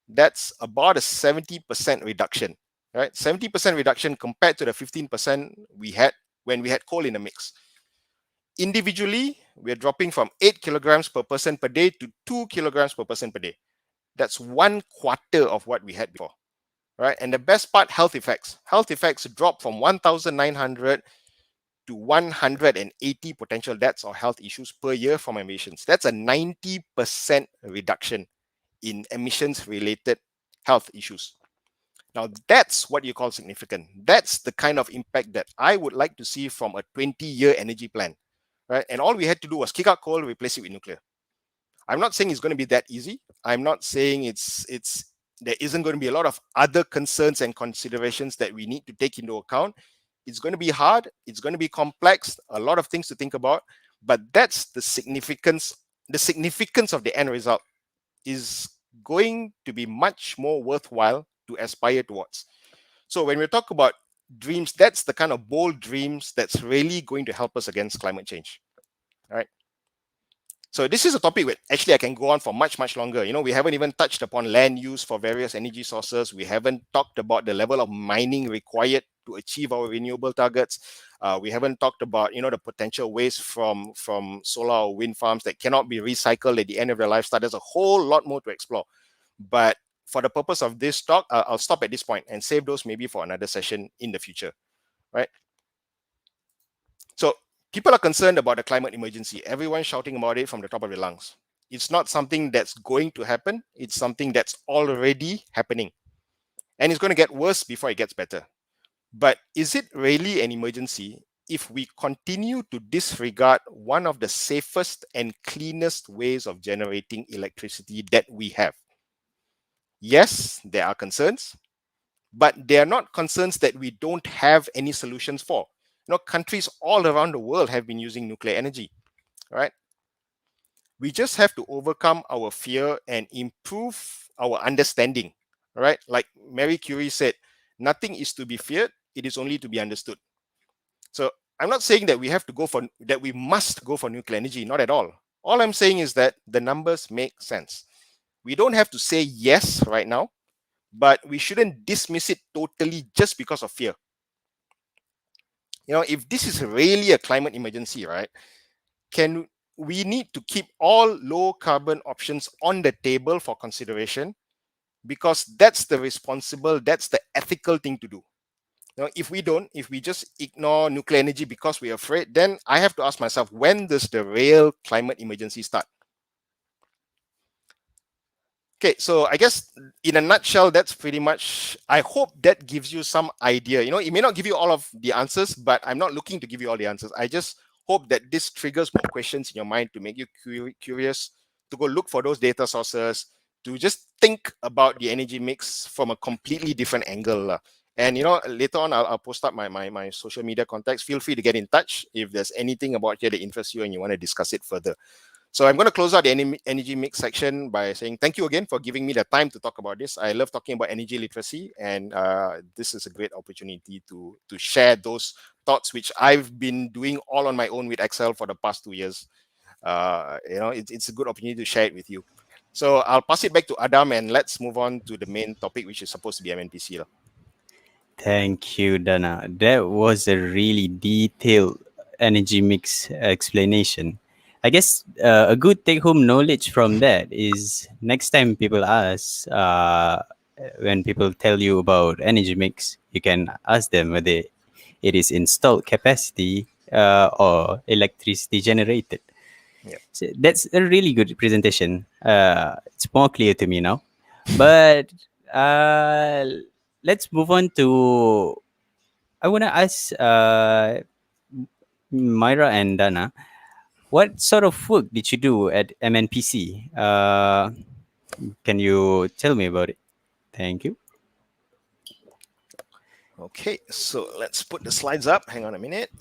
That's about a 70% reduction, right? 70% reduction compared to the 15% we had when we had coal in the mix. Individually, we're dropping from 8 kilograms per person per day to 2 kilograms per person per day. That's 1/4 of what we had before, right? And the best part, health effects. Health effects drop from 1,900 to 180 potential deaths or health issues per year from emissions. That's a 90% reduction in emissions-related health issues. Now, that's what you call significant. That's the kind of impact that I would like to see from a 20-year energy plan, right? And all we had to do was kick out coal, replace it with nuclear. I'm not saying it's going to be that easy. I'm not saying there isn't going to be a lot of other concerns and considerations that we need to take into account. It's going to be hard. It's going to be complex. A lot of things to think about. But that's the significance. The significance of the end result is going to be much more worthwhile to aspire towards. So when we talk about dreams, that's the kind of bold dreams that's really going to help us against climate change. All right. So this is a topic where actually I can go on for much, much longer. We haven't even touched upon land use for various energy sources. We haven't talked about the level of mining required to achieve our renewable targets. We haven't talked about, the potential waste from solar or wind farms that cannot be recycled at the end of their lifestyle. There's a whole lot more to explore. But for the purpose of this talk, I'll stop at this point and save those maybe for another session in the future, right? So people are concerned about the climate emergency. Everyone's shouting about it from the top of their lungs. It's not something that's going to happen. It's something that's already happening. And it's going to get worse before it gets better. But is it really an emergency if we continue to disregard one of the safest and cleanest ways of generating electricity that we have? Yes, there are concerns, but they are not concerns that we don't have any solutions for. Countries all around the world have been using nuclear energy, right? We just have to overcome our fear and improve our understanding, right? Like Marie Curie said, nothing is to be feared, it is only to be understood. So I'm not saying that we must go for nuclear energy, not at all. All I'm saying is that the numbers make sense. We don't have to say yes right now, but we shouldn't dismiss it totally just because of fear. If this is really a climate emergency, right, we need to keep all low carbon options on the table for consideration, because that's the ethical thing to do. If we just ignore nuclear energy because we're afraid, then I have to ask myself, when does the real climate emergency start? Okay, so I guess in a nutshell, that's pretty much, I hope that gives you some idea. It may not give you all of the answers, but I'm not looking to give you all the answers. I just hope that this triggers more questions in your mind to make you curious, to go look for those data sources, to just think about the energy mix from a completely different angle. And later on, I'll post up my social media contacts. Feel free to get in touch if there's anything about here that interests you and you want to discuss it further. So I'm going to close out the energy mix section by saying thank you again for giving me the time to talk about this. I love talking about energy literacy, and this is a great opportunity to share those thoughts, which I've been doing all on my own with Excel for the past 2 years. It's a good opportunity to share it with you. So I'll pass it back to Adam, and let's move on to the main topic, which is supposed to be MNPC. Thank you, Dana. That was a really detailed energy mix explanation. I guess a good take home knowledge from that is next time people ask, when people tell you about energy mix, you can ask them whether it is installed capacity or electricity generated. Yep. So that's a really good presentation. It's more clear to me now. But let's move on to. I want to ask Myra and Dana, what sort of work did you do at MNPC? Can you tell me about it? Thank you. Okay, so let's put the slides up. Hang on a minute.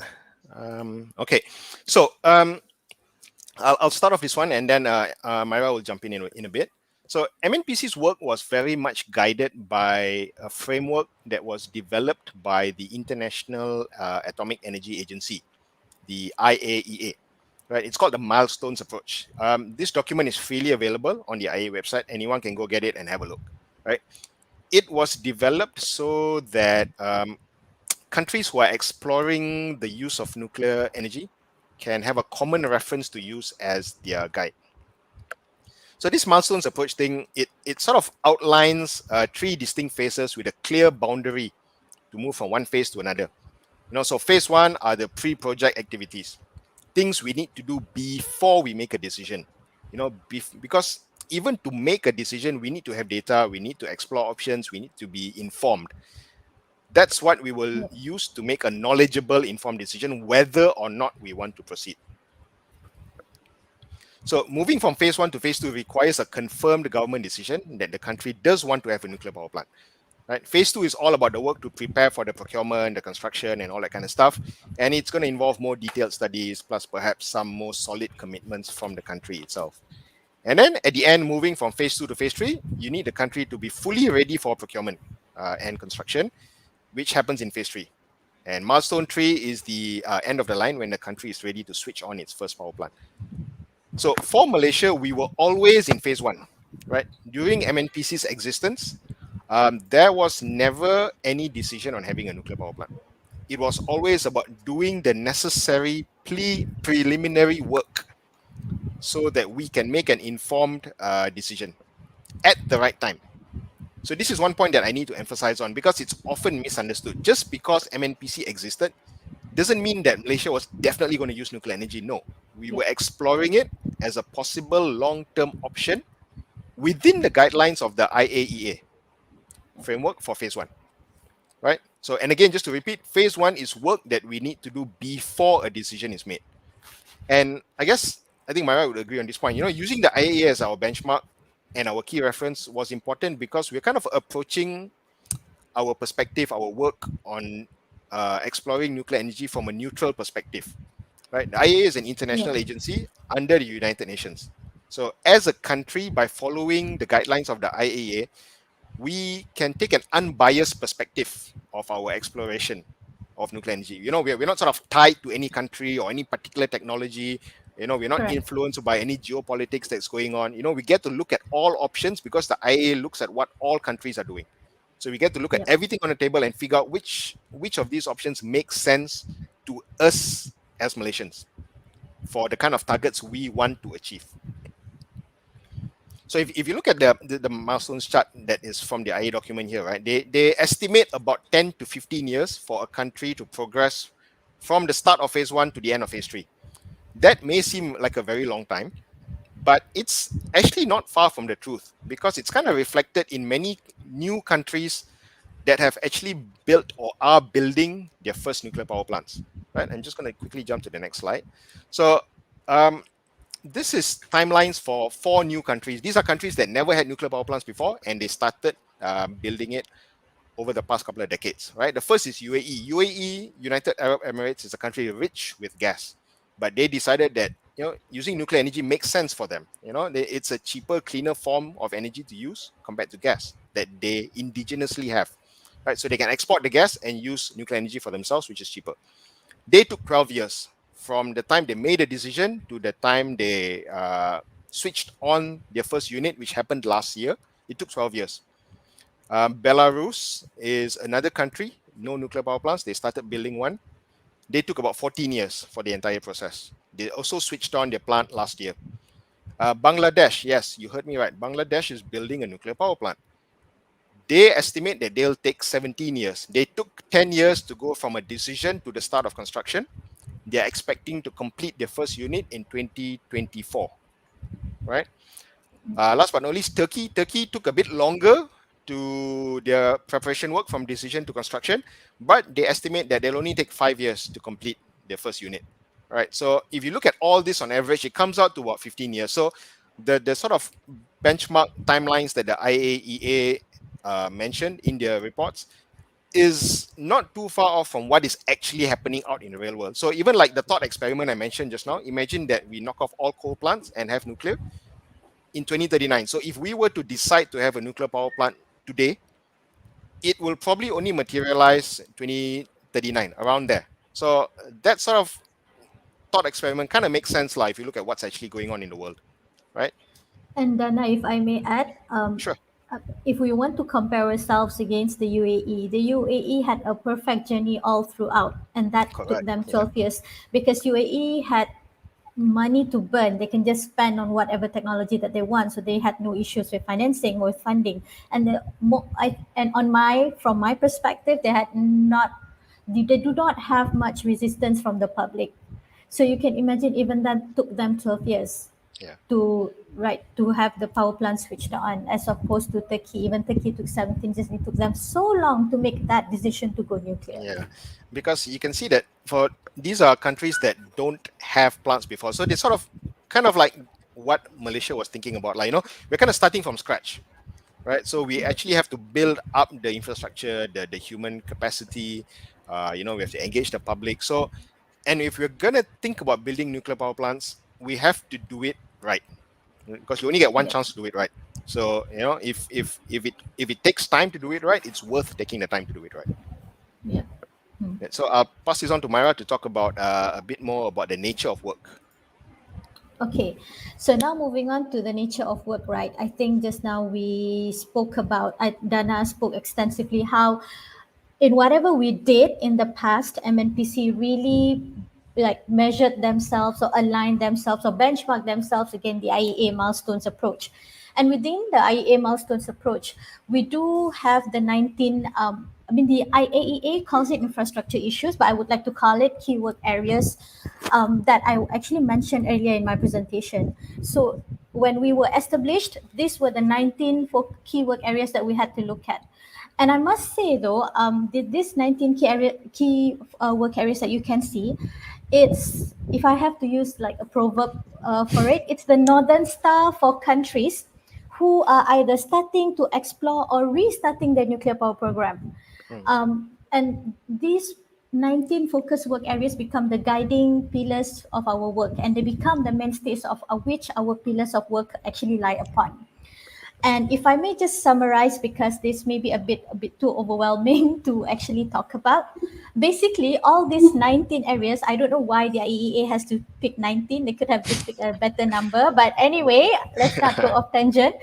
Okay, so I'll start off this one, and then Myra will jump in a bit. So MNPC's work was very much guided by a framework that was developed by the International Atomic Energy Agency, the IAEA. Right, it's called the Milestones Approach. This document is freely available on the IAEA website. Anyone can go get it and have a look. Right, it was developed so that countries who are exploring the use of nuclear energy can have a common reference to use as their guide. So this milestones approach thing, it sort of outlines 3 distinct phases with a clear boundary to move from one phase to another. So phase 1 are the pre-project activities, things we need to do before we make a decision. Because even to make a decision, we need to have data, we need to explore options, we need to be informed. That's what we will use to make a knowledgeable, informed decision whether or not we want to proceed. So moving from phase 1 to phase 2 requires a confirmed government decision that the country does want to have a nuclear power plant. Right? Phase 2 is all about the work to prepare for the procurement, the construction, and all that kind of stuff. And it's going to involve more detailed studies, plus perhaps some more solid commitments from the country itself. And then at the end, moving from phase 2 to phase 3, you need the country to be fully ready for procurement and construction, which happens in phase 3. And milestone 3 is the end of the line when the country is ready to switch on its first power plant. So for Malaysia, we were always in phase 1, right? During MNPC's existence, there was never any decision on having a nuclear power plant. It was always about doing the necessary preliminary work so that we can make an informed decision at the right time. So this is one point that I need to emphasize on because it's often misunderstood. Just because MNPC existed doesn't mean that Malaysia was definitely going to use nuclear energy. No, we were exploring it as a possible long-term option within the guidelines of the IAEA framework for phase 1, right? So, and again, just to repeat, phase 1 is work that we need to do before a decision is made. And I think Myra would agree on this point. Using the IAEA as our benchmark and our key reference was important because we're kind of approaching our perspective, our work on exploring nuclear energy from a neutral perspective, right? The IAEA is an international agency under the United Nations. So as a country, by following the guidelines of the IAEA, we can take an unbiased perspective of our exploration of nuclear energy. We're not sort of tied to any country or any particular technology. We're not influenced by any geopolitics that's going on. We get to look at all options because the IAEA looks at what all countries are doing. So we get to look at everything on the table and figure out which of these options makes sense to us as Malaysians for the kind of targets we want to achieve. So if you look at the milestones chart that is from the IAEA document here, right, they estimate about 10 to 15 years for a country to progress from the start of phase 1 to the end of phase 3. That may seem like a very long time, but it's actually not far from the truth because it's kind of reflected in many new countries that have actually built or are building their first nuclear power plants, right? I'm just going to quickly jump to the next slide. So this is timelines for 4 new countries. These are countries that never had nuclear power plants before, and they started building it over the past couple of decades, right? The first is UAE. UAE, United Arab Emirates, is a country rich with gas, but they decided that using nuclear energy makes sense for them. It's a cheaper, cleaner form of energy to use compared to gas that they indigenously have, right? So they can export the gas and use nuclear energy for themselves, which is cheaper. They took 12 years from the time they made a decision to the time they switched on their first unit, which happened last year. It took 12 years. Belarus is another country, no nuclear power plants. They started building one. They took about 14 years for the entire process. They also switched on their plant last year. Bangladesh, yes, you heard me right. Bangladesh is building a nuclear power plant. They estimate that they'll take 17 years. They took 10 years to go from a decision to the start of construction. They're expecting to complete their first unit in 2024, right? Last but not least, Turkey. Turkey took a bit longer to their preparation work from decision to construction, but they estimate that they'll only take 5 years to complete their first unit. All right. So if you look at all this on average, it comes out to about 15 years. So the sort of benchmark timelines that the IAEA mentioned in their reports is not too far off from what is actually happening out in the real world. So even like the thought experiment I mentioned just now, imagine that we knock off all coal plants and have nuclear in 2039. So if we were to decide to have a nuclear power plant today, it will probably only materialize 2039, around there. So that sort of thought experiment kind of makes sense if you look at what's actually going on in the world, right? And Dana, if I may add, Sure. If we want to compare ourselves against the UAE had a perfect journey all throughout, and that took Correct. them 12 years because UAE had money to burn. They can just spend on whatever technology that they want, so they had no issues with financing or funding. And from my perspective, they do not have much resistance from the public. So you can imagine even that took them 12 years to have the power plant switched on, as opposed to Turkey. Even Turkey took 17 years. It took them so long to make that decision to go nuclear. Yeah, because you can see that for these are countries that don't have plants before, so they sort of kind of like what Malaysia was thinking about. We're kind of starting from scratch. right? So we actually have to build up the infrastructure, the human capacity. We have to engage the public. So, and if we're gonna think about building nuclear power plants, we have to do it right, because you only get one Yes. chance to do it right. So, if it takes time to do it right, it's worth taking the time to do it right. Yeah. Hmm. So I'll pass this on to Myra to talk about a bit more about the nature of work. Okay, so now moving on to the nature of work, right? I think just now we spoke about, Dana spoke extensively how in whatever we did in the past, MNPC really like measured themselves or aligned themselves or benchmarked themselves against the IAEA milestones approach. And within the IAEA milestones approach, we do have the 19, the IAEA calls it infrastructure issues, but I would like to call it keyword areas that I actually mentioned earlier in my presentation. So when we were established, these were the 19 keyword areas that we had to look at. And I must say though, this 19 key work areas that you can see, it's, if I have to use like a proverb for it, it's the northern star for countries who are either starting to explore or restarting their nuclear power program. Mm. And these 19 focus work areas become the guiding pillars of our work, and they become the mainstays of which our pillars of work actually lie upon. And if I may just summarize, because this may be a bit too overwhelming to actually talk about, basically all these 19 areas, I don't know why the IEA has to pick 19. They could have just picked a better number. But anyway, let's not go off tangent.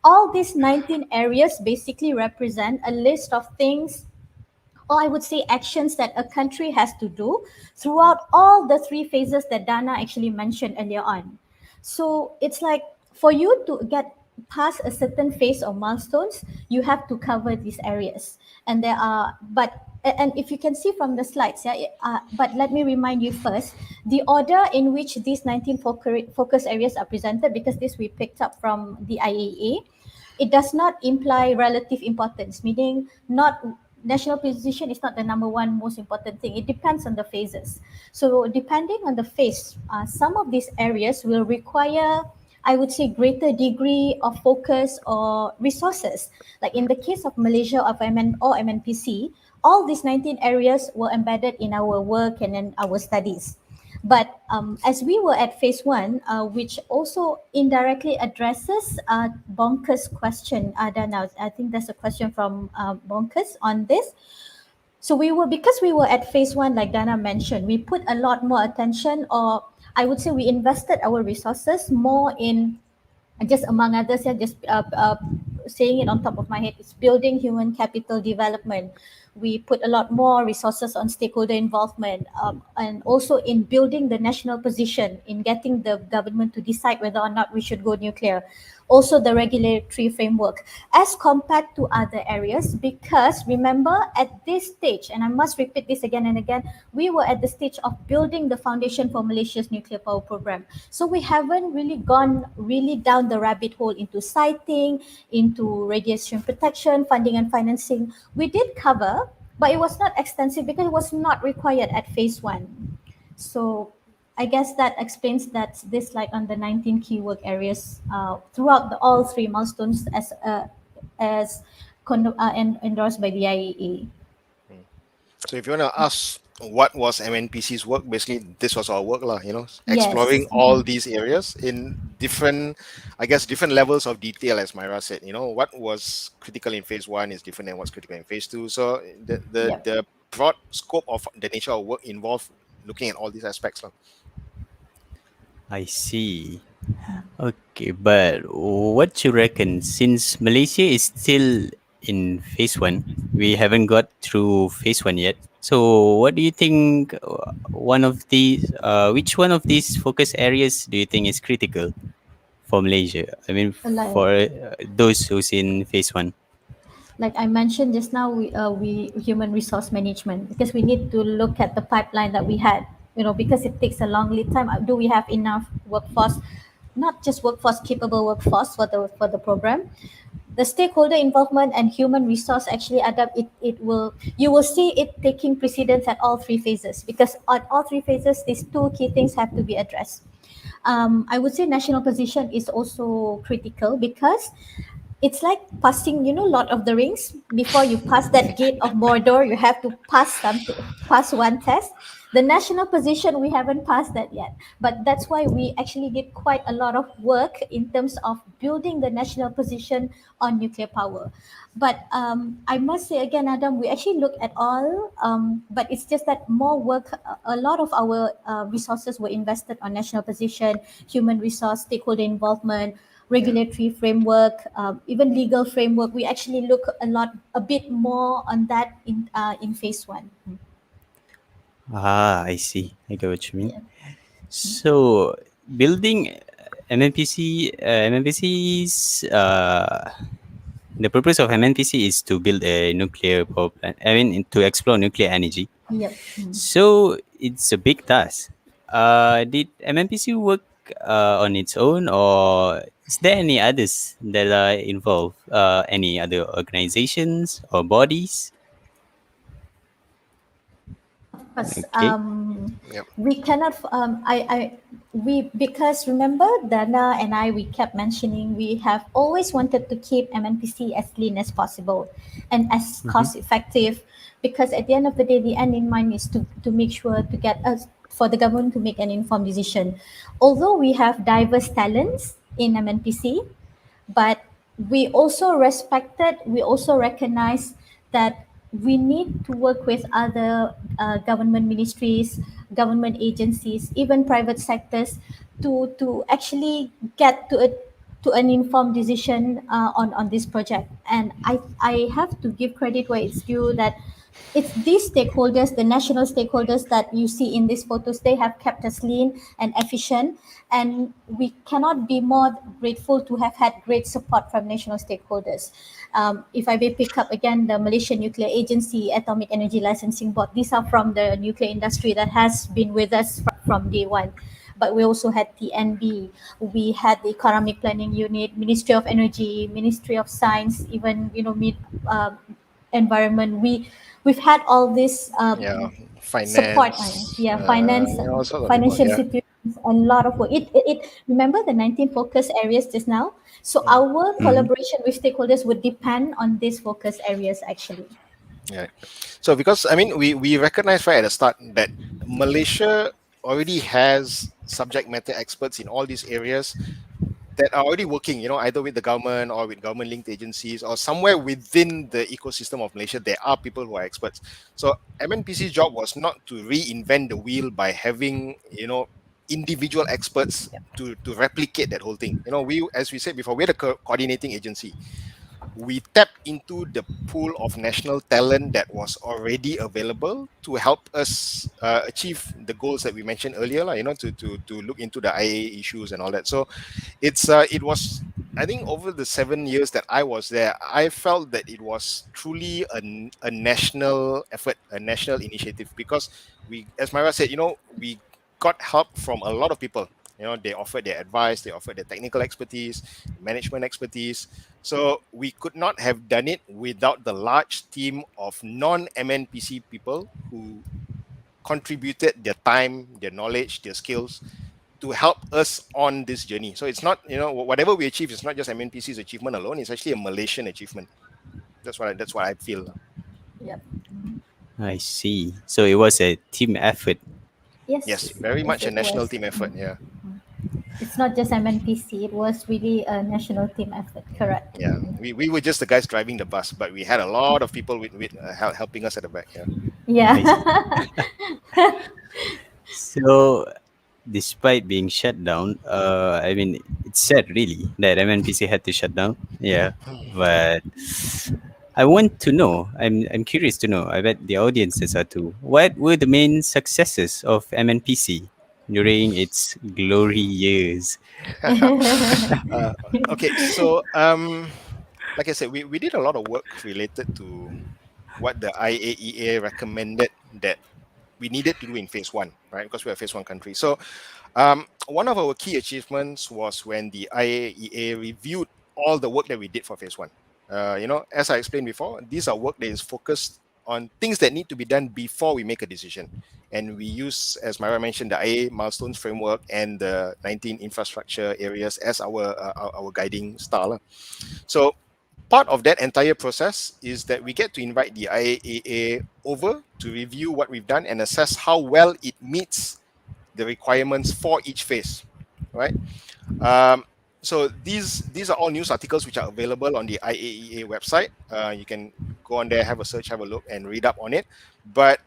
All these 19 areas basically represent a list of things, or I would say actions, that a country has to do throughout all the three phases that Dana actually mentioned earlier on. So it's like, for you to get past a certain phase or milestones, you have to cover these areas. And there are, and if you can see from the slides, yeah, but let me remind you first, the order in which these 19 focus areas are presented, because this we picked up from the IAEA, it does not imply relative importance, meaning not national position is not the number one most important thing. It depends on the phases. So depending on the phase, some of these areas will require, I would say, greater degree of focus or resources. Like in the case of Malaysia of or MNPC, all these 19 areas were embedded in our work and in our studies. But as we were at phase one, which also indirectly addresses Bonker's question, Dana, I think there's a question from Bonkers on this. So because we were at phase one, like Dana mentioned, we put a lot more attention, or I would say we invested our resources more in, just among others, yeah, just saying it on top of my head, it's building human capital development. We put a lot more resources on stakeholder involvement, and also in building the national position in getting the government to decide whether or not we should go nuclear. Also the regulatory framework as compared to other areas, because remember, at this stage, and I must repeat this again and again, we were at the stage of building the foundation for Malaysia's nuclear power program. So we haven't really gone really down the rabbit hole into siting, into radiation protection, funding and financing. We did cover, but it was not extensive because it was not required at phase one. So I guess that explains that this, like on the 19 key work areas throughout all three milestones as endorsed by the IAEA. Mm. So if you want to ask what was MNPC's work, basically this was our work, lah. Exploring Yes. all these areas in different, I guess, different levels of detail, as Myra said. What was critical in phase one is different than what's critical in phase two. So Yep. the broad scope of the nature of work involved looking at all these aspects, lah. I see. Okay, but what you reckon? Since Malaysia is still in phase one, we haven't got through phase one yet. So, what do you think? Which one of these focus areas do you think is critical for Malaysia? I mean, Like, for those who's in phase one. like I mentioned just now, we human resource management, because we need to look at the pipeline that we had. Because it takes a long lead time. Do we have enough workforce? Not just workforce, capable workforce for the program. The stakeholder involvement and human resource actually add up. You will see it taking precedence at all three phases, because at all three phases these two key things have to be addressed. I would say national position is also critical, because it's like passing, Lord of the Rings. Before you pass that gate of Mordor, you have to pass one test. The national position, we haven't passed that yet, but that's why we actually did quite a lot of work in terms of building the national position on nuclear power. But I must say again, Adam, we actually look at all, but it's just that more work, a lot of our resources were invested on national position, human resource, stakeholder involvement, Yeah. regulatory framework, even legal framework. We actually look a bit more on that in phase one. Ah, I see. I get what you mean. Yeah. So building MNPC's the purpose of MNPC is to build a nuclear power plant. I mean, to explore nuclear energy. Yep. So it's a big task. Did MNPC work on its own, or is there any others that are involved? Any other organizations or bodies? Because Okay. Yep. we cannot we because remember Dana and I, we kept mentioning we have always wanted to keep MNPC as clean as possible and as Mm-hmm. cost effective, because at the end of the day the end in mind is to make sure to get us, for the government to make an informed decision. Although we have diverse talents in MNPC, but we also recognize that we need to work with other government ministries, government agencies, even private sectors to actually get to an informed decision on this project. And I have to give credit where it's due, that it's these stakeholders, the national stakeholders that you see in these photos, they have kept us lean and efficient. And we cannot be more grateful to have had great support from national stakeholders. If I may pick up again, the Malaysia Nuclear Agency, Atomic Energy Licensing Board, these are from the nuclear industry that has been with us from day one. But we also had TNB, we had the Economic Planning Unit, Ministry of Energy, Ministry of Science, even environment. We've had all this Yeah. support. Finance. Finance, All sorts of people. financial Yeah. situations, a lot of work. Remember the 19 focus areas just now. So Mm. our Mm-hmm. collaboration with stakeholders would depend on these focus areas actually. Yeah. So because I mean we recognize right at the start that Malaysia already has subject matter experts in all these areas that are already working, either with the government or with government linked agencies or somewhere within the ecosystem of Malaysia, there are people who are experts. So MNPC's job was not to reinvent the wheel by having, individual experts to replicate that whole thing. We, as we said before, we're the coordinating agency. We tapped into the pool of national talent that was already available to help us achieve the goals that we mentioned earlier, to look into the IAEA issues and all that. So it was, I think, over the 7 years that I was there, I felt that it was truly a national effort, a national initiative, because we, as Myra said, we got help from a lot of people. They offered their advice, they offered their technical expertise, management expertise. So we could not have done it without the large team of non-MNPC people who contributed their time, their knowledge, their skills to help us on this journey. So it's not, whatever we achieve is not just MNPC's achievement alone. It's actually a Malaysian achievement. That's what I feel. Yep. I see. So it was a team effort. Yes, Yes, very yes, much a it national was. team effort. Yeah, It's not just MNPC, it was really a national team effort, correct. yeah. We were just the guys driving the bus, but we had a lot of people with helping us at the back. Yeah. I see. Yeah. So, despite being shut down, I mean, it's sad really that MNPC had to shut down. Yeah, but I want to know. I'm curious to know. I bet the audiences are too. What were the main successes of MNPC during its glory years? uh, okay, so like I said, we did a lot of work related to what the IAEA recommended that we needed to do in phase one, right? Because we're a phase one country. So one of our key achievements was when the IAEA reviewed all the work that we did for phase one. As I explained before, these are work that is focused on things that need to be done before we make a decision. And we use, as Myra mentioned, the IA milestones framework and the 19 infrastructure areas as our guiding star. So Part of that entire process is that we get to invite the IAEA over to review what we've done and assess how well it meets the requirements for each phase, right? Um, so these are all news articles which are available on the IAEA website. You can go on there, have a search, have a look, and read up on it. But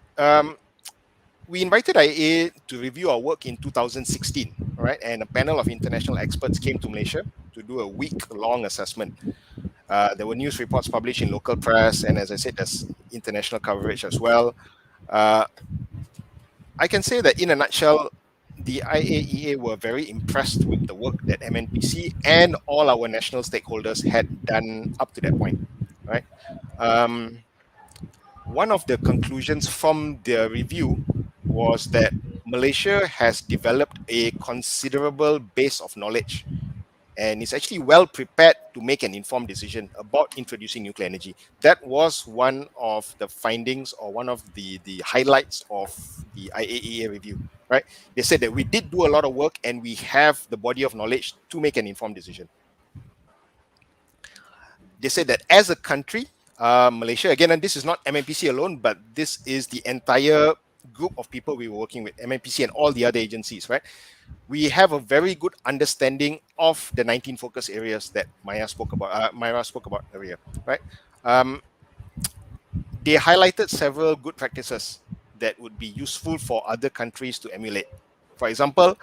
we invited IAEA to review our work in 2016, right? And a panel of international experts came to Malaysia to do a week-long assessment. There were news reports published in local press, and as I said, there's international coverage as well. Uh, I can say that in a nutshell, the IAEA were very impressed with the work that MNPC and all our national stakeholders had done up to that point, right? Um, One of the conclusions from their review was that Malaysia has developed a considerable base of knowledge and is actually well prepared to make an informed decision about introducing nuclear energy. That was one of the findings or one of the highlights of the IAEA review, right? They said that we did do a lot of work and we have the body of knowledge to make an informed decision. They said that as a country, Malaysia, again, and this is not MNPC alone, but this is the entire group of people we were working with, MNPC and all the other agencies, right? We have a very good understanding of the 19 focus areas that Myra spoke about earlier, right? They highlighted several good practices that would be useful for other countries to emulate. For example,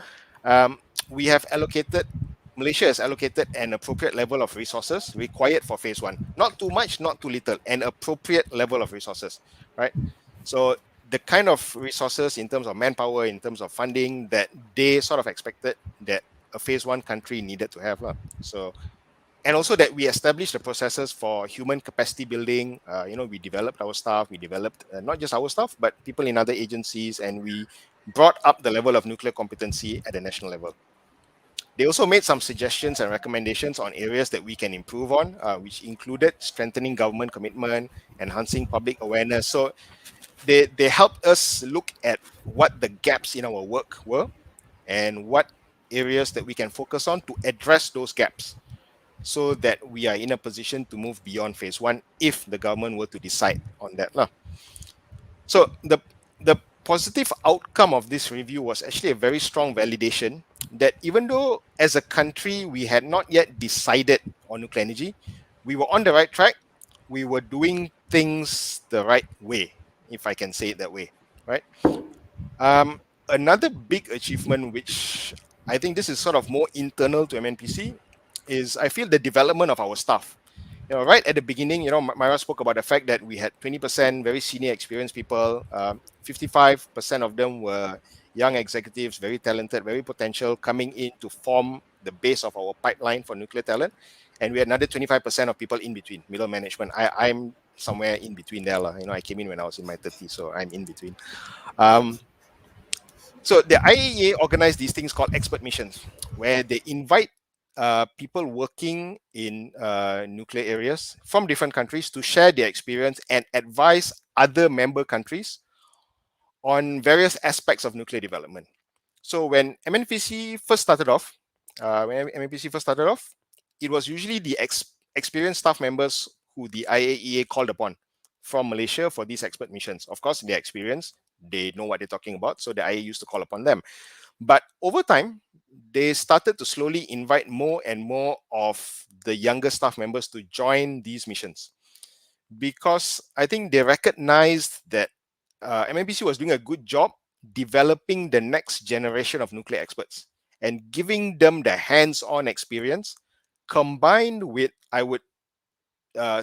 um, we have allocated Malaysia has allocated an appropriate level of resources required for phase one. Not too much, not too little, an appropriate level of resources, right? So the kind of resources in terms of manpower, in terms of funding that they sort of expected that a phase one country needed to have. So, and also that we established the processes for human capacity building. We developed our staff, we developed not just our staff, but people in other agencies, and we brought up the level of nuclear competency at the national level. They also made some suggestions and recommendations on areas that we can improve on, which included strengthening government commitment, enhancing public awareness. So they helped us look at what the gaps in our work were and what areas that we can focus on to address those gaps so that we are in a position to move beyond phase one if the government were to decide on that. So the positive outcome of this review was actually a very strong validation that even though as a country we had not yet decided on nuclear energy, we were on the right track, we were doing things the right way, if I can say it that way, right? Another big achievement, which I think this is sort of more internal to MNPC, is I feel the development of our staff. Right at the beginning, Myra spoke about the fact that we had 20% very senior experienced people. 55% of them were young executives, very talented, very potential, coming in to form the base of our pipeline for nuclear talent. And we had another 25% of people in between, middle management. I'm somewhere in between there. I came in when I was in my 30s, so I'm in between. So the IAEA organized these things called expert missions, where they invite people working in nuclear areas from different countries to share their experience and advise other member countries on various aspects of nuclear development. So when MNPC first started off, it was usually the experienced staff members who the IAEA called upon from Malaysia for these expert missions. Of course, they're experienced, they know what they're talking about, so the IAEA used to call upon them. But over time, they started to slowly invite more and more of the younger staff members to join these missions because I think they recognized that MNPC was doing a good job developing the next generation of nuclear experts and giving them the hands-on experience combined with, I would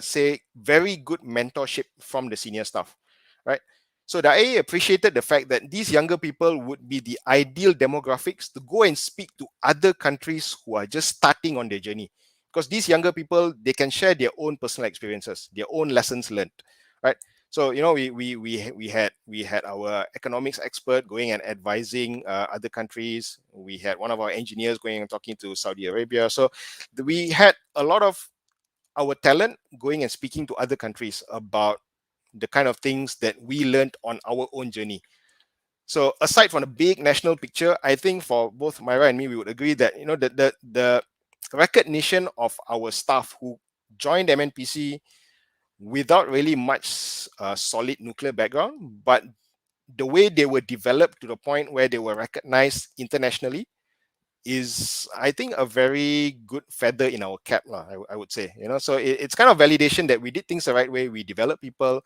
say, very good mentorship from the senior staff, right? So the IA appreciated the fact that these younger people would be the ideal demographics to go and speak to other countries who are just starting on their journey. Because these younger people, they can share their own personal experiences, their own lessons learned, right? So we had our economics expert going and advising other countries. We had one of our engineers going and talking to Saudi Arabia. So we had a lot of our talent going and speaking to other countries about the kind of things that we learned on our own journey. So aside from the big national picture, I think for both Myra and me, we would agree that the recognition of our staff who joined MNPC without really much solid nuclear background, but the way they were developed to the point where they were recognized internationally is, I think, a very good feather in our cap, I would say. So it's kind of validation that we did things the right way. We develop people,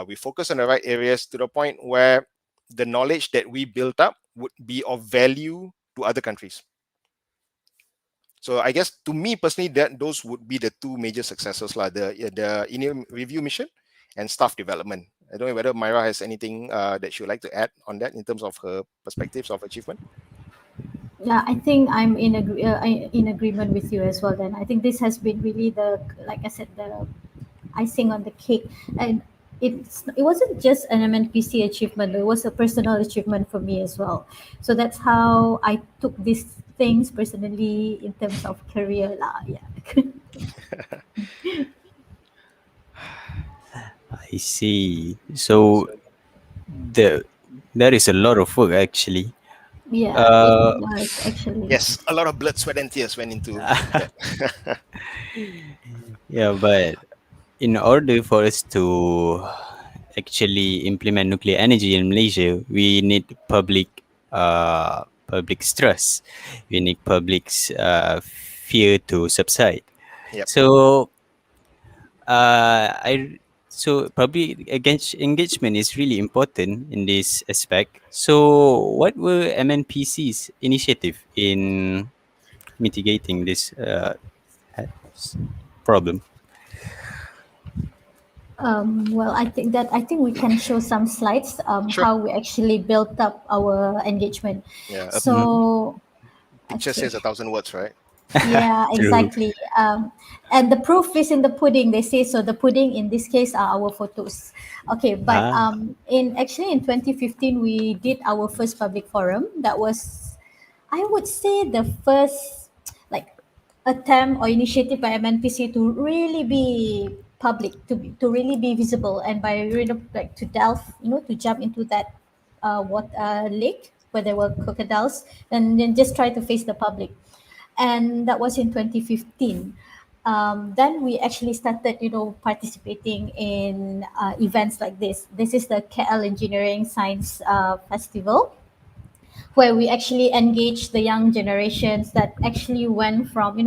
we focus on the right areas to the point where the knowledge that we built up would be of value to other countries. So I guess to me personally, that those would be the two major successes, like the in review mission and staff development. I don't know whether Myra has anything that she would like to add on that in terms of her perspectives of achievement. Yeah, I think I'm in agreement with you as well. Then I think this has been really like I said, the icing on the cake, and it wasn't just an MNPC achievement; it was a personal achievement for me as well. So that's how I took these things personally in terms of career lah. Yeah. I see. So the there is a lot of work actually. Yeah, it Uh, was actually. Yes, a lot of blood, sweat, and tears went into that. yeah, but in order for us to actually implement nuclear energy in Malaysia, we need public stress. We need public's fear to subside. Yep. So I so public engagement is really important in this aspect. So what were MNPC's initiative in mitigating this problem? Well, I think we can show some slides Sure. how we actually built up our engagement. Yeah. A So picture okay. says 1,000 words, right? Yeah, True. exactly. And the proof is in the pudding. They say so. The pudding in this case are our photos. Okay, but Ah, in 2015 we did our first public forum. That was, I would say, the first like attempt or initiative by MNPC to really be public, to really be visible, and by really like to delve, to jump into that lake where there were crocodiles, and then just try to face the public. And that was in 2015. Then we actually started, participating in events like this. This is the KL Engineering Science Festival, where we actually engage the young generations that actually went from,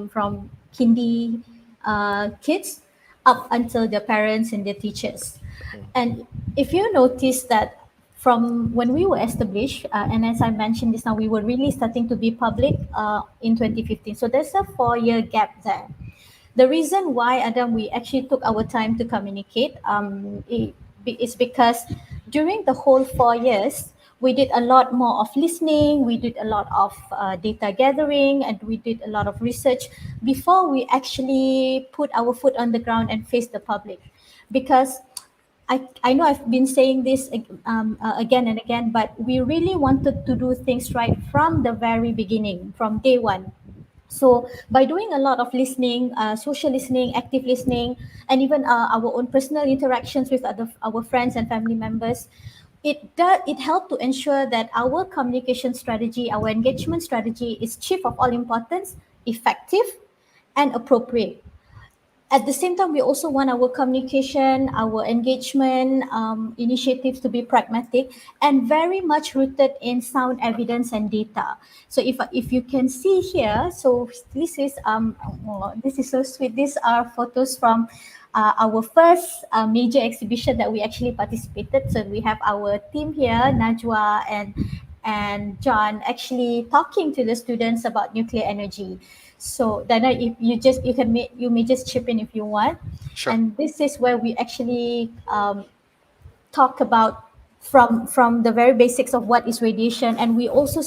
from kindy kids up until their parents and their teachers. And if you notice that from when we were established, and as I mentioned just now, we were really starting to be public in 2015. So there's a 4-year gap there. The reason why, Adam, we actually took our time to communicate is because during the whole 4 years, we did a lot more of listening, we did a lot of data gathering, and we did a lot of research before we actually put our foot on the ground and face the public. Because I know I've been saying this again and again, but we really wanted to do things right from the very beginning, from day one. So by doing a lot of listening, social listening, active listening, and even our own personal interactions with our friends and family members, it helped to ensure that our communication strategy, our engagement strategy is chief of all importance, effective, and appropriate. At the same time, we also want our communication, our engagement initiatives to be pragmatic and very much rooted in sound evidence and data. So if you can see here, so this is so sweet. These are photos from our first major exhibition that we actually participated. So we have our team here, Najwa and John, actually talking to the students about nuclear energy. So Dana, if you may just chip in if you want. Sure. And this is where we actually talk about from the very basics of what is radiation, and we also,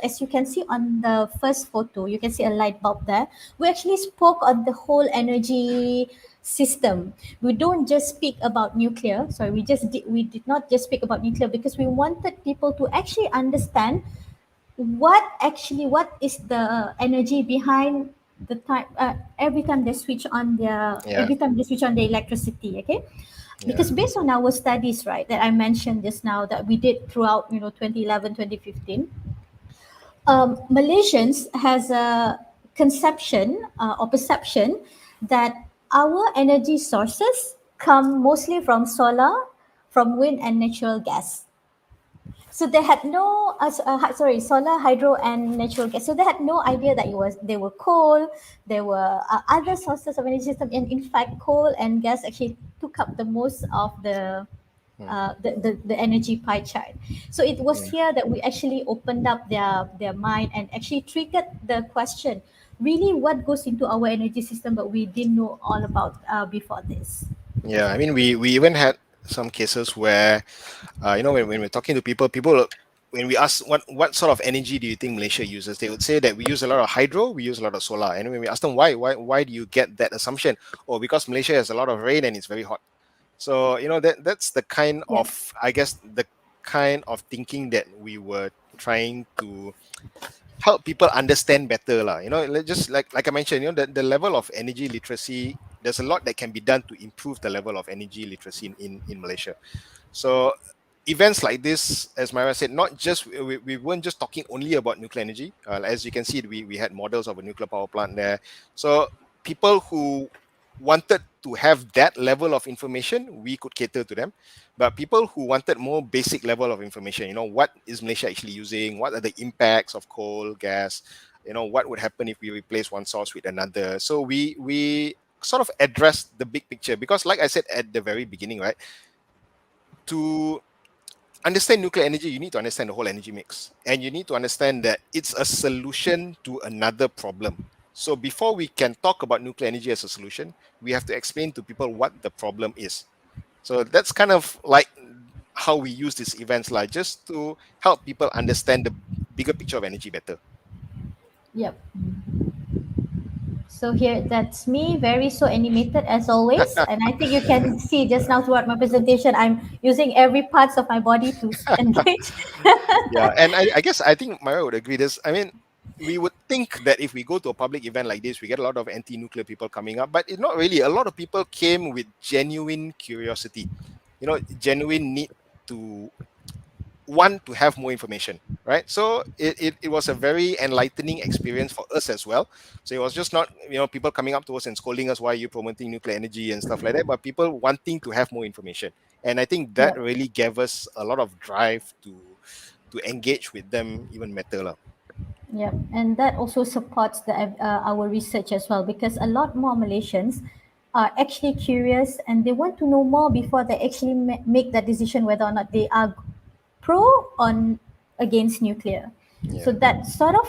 as you can see on the first photo, you can see a light bulb there. We actually spoke on the whole energy system. We don't just speak about nuclear. Sorry, we did not just speak about nuclear because we wanted people to actually understand what is the energy behind the time Yeah. every time they switch on the electricity. Okay, Yeah. because based on our studies, right, that I mentioned just now, that we did throughout 2011, 2015, Malaysians has a conception or perception that our energy sources come mostly from solar, from wind and natural gas. So they had no, solar, hydro, and natural gas. So they had no idea that they were coal. There were other sources of energy system, and in fact, coal and gas actually took up the most of Mm, the energy pie chart. So it was mm. here that we actually opened up their mind and actually triggered the question: really, what goes into our energy system that we didn't know all about before this? Yeah, I mean, we even had some cases where, when we're talking to people, when we ask what sort of energy do you think Malaysia uses, they would say that we use a lot of hydro, we use a lot of solar. And when we ask them why do you get that assumption? Oh, because Malaysia has a lot of rain and it's very hot. So that's the kind Yep. of, I guess, the kind of thinking that we were trying to help people understand better lah. Just like I mentioned, the level of energy literacy, there's a lot that can be done to improve the level of energy literacy in Malaysia. So events like this, as Myra said, not just we weren't just talking only about nuclear energy. As you can see, we had models of a nuclear power plant there. So people who wanted to have that level of information, we could cater to them. But people who wanted more basic level of information, what is Malaysia actually using? What are the impacts of coal, gas? What would happen if we replace one source with another? So we sort of address the big picture, because like I said at the very beginning, right, to understand nuclear energy, you need to understand the whole energy mix, and you need to understand that it's a solution to another problem. So before we can talk about nuclear energy as a solution, we have to explain to people what the problem is. So that's kind of like how we use these events, like just to help people understand the bigger picture of energy better. Yep. So here, that's me, very so animated as always. And I think you can see just now throughout my presentation, I'm using every parts of my body to engage. Yeah, and I guess I think Myra would agree this. I mean, we would think that if we go to a public event like this, we get a lot of anti-nuclear people coming up, but it's not really. A lot of people came with genuine curiosity, genuine need to want to have more information, right? So it was a very enlightening experience for us as well. So it was just not people coming up to us and scolding us, why are you promoting nuclear energy and stuff like that, but people wanting to have more information. And I think that Yep. really gave us a lot of drive to engage with them even better lah. Yep. And that also supports our research as well, because a lot more Malaysians are actually curious and they want to know more before they actually make that decision whether or not they are pro on against nuclear. So Yeah. that sort of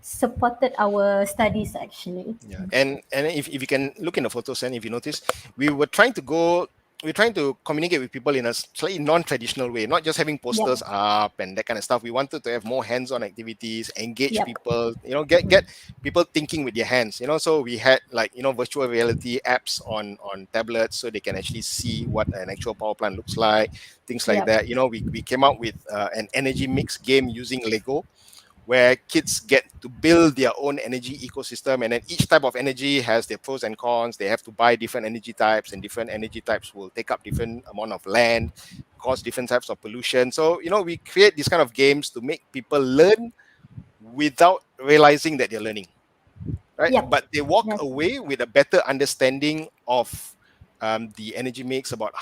supported our studies actually. Yeah, and if you can look in the photos, and if you notice, we were trying to go, we're trying to communicate with people in a slightly non-traditional way, not just having Yep. posters up and that kind of stuff. We wanted to have more hands-on activities, engage Yep. people, get people thinking with their hands. So we had, like, virtual reality apps on tablets, so they can actually see what an actual power plant looks like, things like Yep. that. We came out with an energy mix game using Lego, where kids get to build their own energy ecosystem, and then each type of energy has their pros and cons. They have to buy different energy types, and different energy types will take up different amount of land, cause different types of pollution. So we create these kind of games to make people learn without realizing that they're learning, right? Yep. But they walk Yes. away with a better understanding of the energy mix, about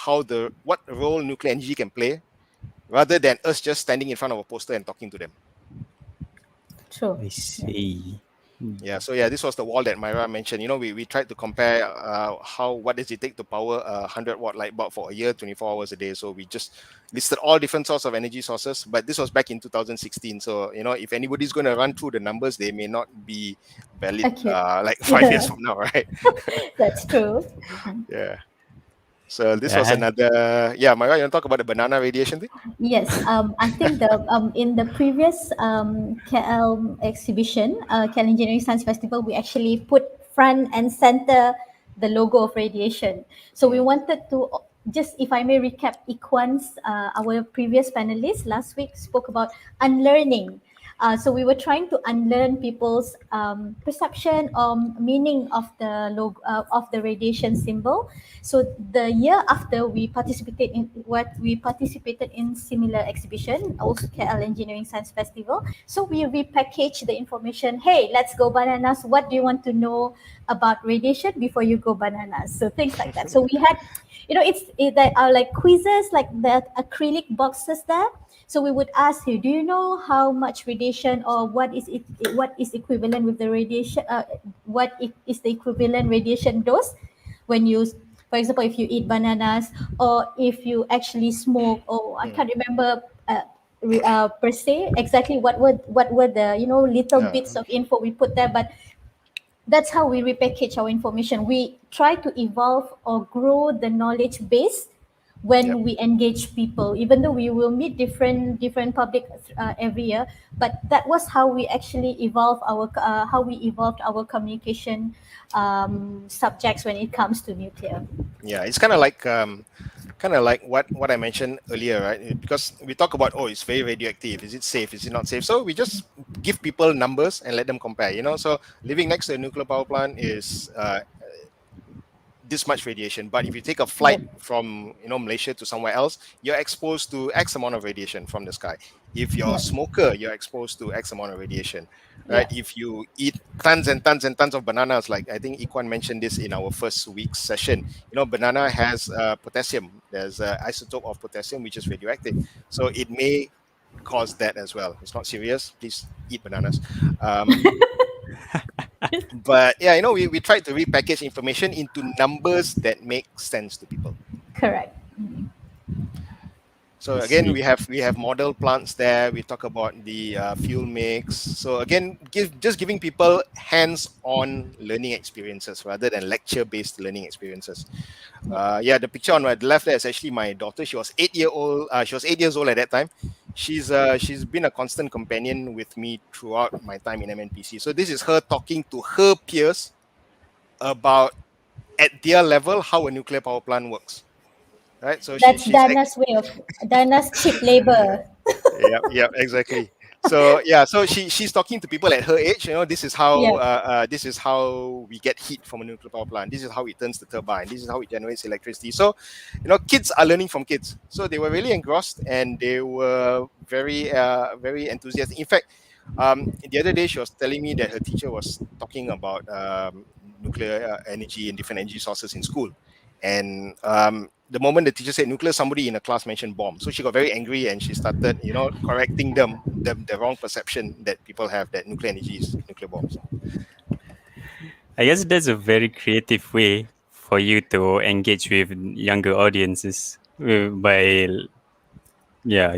what role nuclear energy can play, rather than us just standing in front of a poster and talking to them. True. I Yeah. see. Yeah, so yeah, this was the wall that Myra mentioned. We tried to compare what does it take to power a 100-watt light bulb for a year, 24 hours a day. So we just listed all different sorts of energy sources, but this was back in 2016. So if anybody's going to run through the numbers, they may not be valid Accurate. like 5 years Yeah. from now, right? That's true. Yeah. So this was Yeah. another. Yeah, Myra, you want to talk about the banana radiation thing? Yes, I think the in the previous KL exhibition, KL Engineering Science Festival, we actually put front and center the logo of radiation. So we Mm, wanted to just, if I may recap, Ikwan's our previous panelist last week spoke about unlearning. So we were trying to unlearn people's perception or meaning of the of the radiation symbol. So the year after, we participated in similar exhibition, also KL Engineering Science Festival. So we repackaged the information. Hey, let's go bananas. What do you want to know about radiation before you go bananas? So things like that. So we had, there are like quizzes, like the acrylic boxes there. So we would ask you, do you know how much radiation, or what is it? What is equivalent with the radiation? Is the equivalent radiation dose when you, for example, if you eat bananas, or if you actually smoke, or I can't remember per se exactly what were the little Yeah. bits of info we put there, but that's how we repackage our information. We try to evolve or grow the knowledge base Yep. when we engage people, even though we will meet different public every year. But that was how we actually evolved our communication subjects when it comes to nuclear. Yeah, it's kind of like what I mentioned earlier, right? Because we talk about, oh, it's very radioactive. Is it safe? Is it not safe? So we just give people numbers and let them compare. So living next to a nuclear power plant is this much radiation, but if you take a flight Yep. from Malaysia to somewhere else, you're exposed to X amount of radiation from the sky. If you're a Yep. smoker, you're exposed to X amount of radiation, right? Yep. If you eat tons and tons and tons of bananas, like I think Ikwan mentioned this in our first week's session, banana has potassium. There's an isotope of potassium which is radioactive, so it may cause that as well. It's not serious, please eat bananas. But yeah, we tried to repackage information into numbers that make sense to people. Correct. So I again, see. we have model plants there. We talk about the fuel mix. So again, just giving people hands-on learning experiences rather than lecture-based learning experiences. Yeah, the picture on my left there is actually my daughter. She was 8 year old. She was 8 years old at that time. She's been a constant companion with me throughout my time in MNPC. So this is her talking to her peers about, at their level, how a nuclear power plant works. Right. So That's she's Dana's way of Dana's cheap labor. yeah, exactly. So yeah, so she's talking to people at her age. Yeah. This is how we get heat from a nuclear power plant. This is how it turns the turbine. This is how it generates electricity. So, kids are learning from kids. So they were really engrossed, and they were very enthusiastic. In fact, the other day she was telling me that her teacher was talking about nuclear energy and different energy sources in school, and the moment the teacher said nuclear, somebody in the class mentioned bomb. So she got very angry, and she started, correcting them, the wrong perception that people have, that nuclear energy is nuclear bombs. I guess that's a very creative way for you to engage with younger audiences by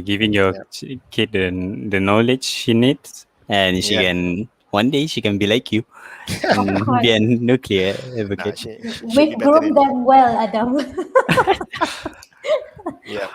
giving your Yeah. kid the knowledge she needs, and she Yeah. can one day she can be like you Of and be course. a nuclear Nah, advocate. she'll be We've better groomed than me. them well, Adam. Yeah.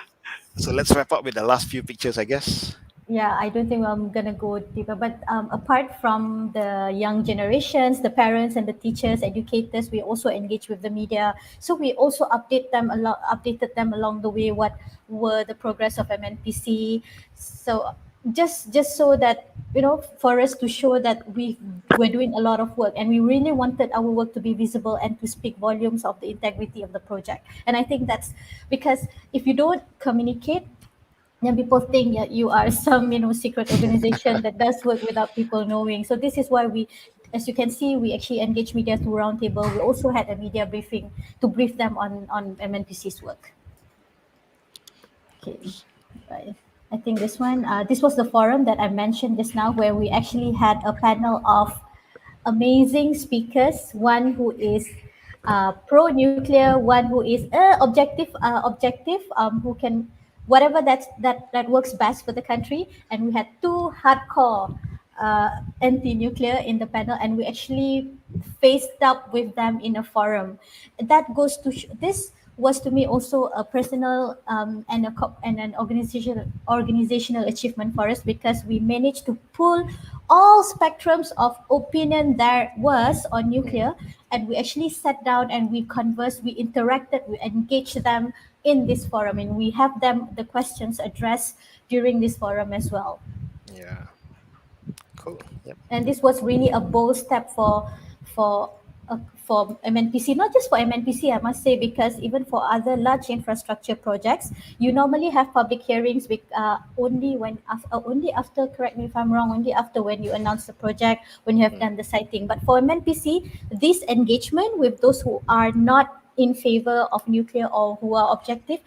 So let's wrap up with the last few pictures, I guess. Yeah, I don't think I'm gonna go deeper. But apart from the young generations, the parents and the teachers, educators, we also engage with the media. So we also updated them along the way. What were the progress of MNPC? So just so that for us to show that we were doing a lot of work, and we really wanted our work to be visible and to speak volumes of the integrity of the project. And I think that's because if you don't communicate, then people think that you are some secret organization that does work without people knowing. So this is why we, as you can see, we actually engage media through roundtable. We also had a media briefing to brief them on MNPC's work. Okay, right. I think this was the forum that I mentioned just now, where we actually had a panel of amazing speakers. One who is pro-nuclear, one who is objective, who can whatever that works best for the country. And we had two hardcore anti-nuclear in the panel, and we actually faced up with them in a forum. That goes to this was to me also a personal and an organizational achievement for us, because we managed to pull all spectrums of opinion there was on nuclear, and we actually sat down and we conversed, we interacted, we engaged them in this forum, and we have them the questions addressed during this forum as well. Yeah. Cool. Yep. And this was really a bold step for for MNPC, not just for MNPC, I must say, because even for other large infrastructure projects, you normally have public hearings only after, correct me if I'm wrong, only after when you announce the project, when you have done the siting. But for MNPC, this engagement with those who are not in favor of nuclear or who are objective,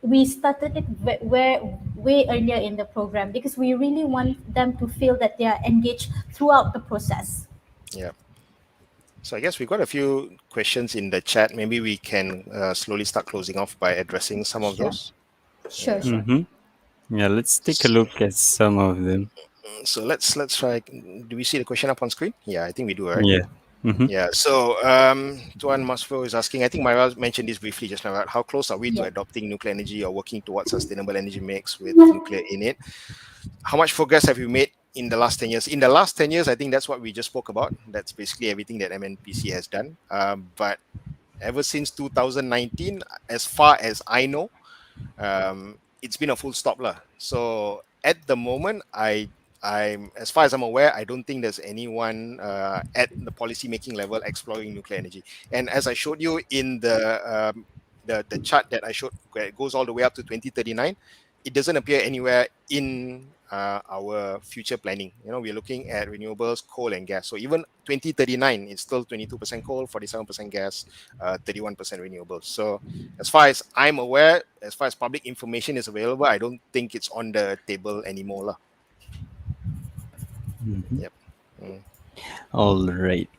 we started it way earlier in the program because we really want them to feel that they are engaged throughout the process. Yeah. So I guess we've got a few questions in the chat. Maybe we can slowly start closing off by addressing some of Sure. those. Sure, Yeah. sure. Yeah, let's take a look at some of them. So let's try. Do we see the question up on screen? Yeah, I think we do, right? Yeah. Yeah. So Tuan Masfo is asking, I think Myra mentioned this briefly just now, right? How close are we to Yeah. adopting nuclear energy or working towards sustainable energy mix with nuclear in it? How much progress have you made in the last 10 years? In the last 10 years, I think that's what we just spoke about. That's basically everything that MNPC has done. But ever since 2019, as far as I know, it's been a full stop lah. So at the moment, I'm as far as I'm aware, I don't think there's anyone at the policy making level exploring nuclear energy. And as I showed you in the chart that I showed, where it goes all the way up to 2039, it doesn't appear anywhere in our future planning. You know, we're looking at renewables, coal, and gas. So even 2039, it's still 22% coal, 47% gas, 31% renewables. So as far as I'm aware, as far as public information is available, I don't think it's on the table anymore lah. Yep. All right.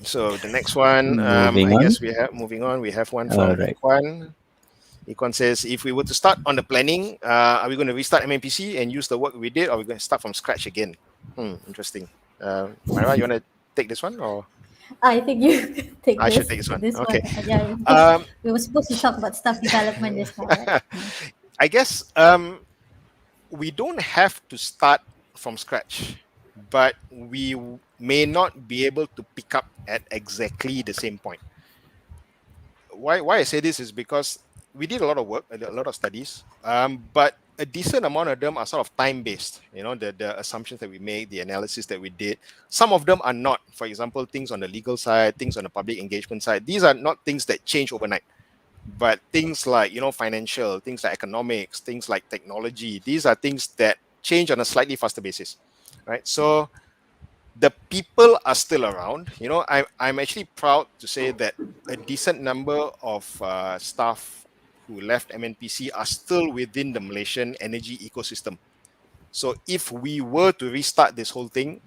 So the next one, Moving I on. guess we have moving on. We have one from Alright. Ikwan. Ikwan says, if we were to start on the planning, are we going to restart MNPC and use the work we did, or are we going to start from scratch again? Interesting. Myra, you want to take this one, or I think you take I this. should take this one? Okay. One. Yeah, because Um, we were supposed to talk about staff development this time, right? I guess we don't have to start from scratch, but we may not be able to pick up at exactly the same point. Why I say this is because we did a lot of work, a lot of studies, but a decent amount of them are sort of time-based. You know, the assumptions that we make, the analysis that we did. Some of them are not. For example, things on the legal side, things on the public engagement side. These are not things that change overnight. But things like, you know, financial, things like economics, things like technology, these are things that change on a slightly faster basis, right? So the people are still around. You know, I'm actually proud to say that a decent number of staff who left MNPC are still within the Malaysian energy ecosystem. So if we were to restart this whole thing,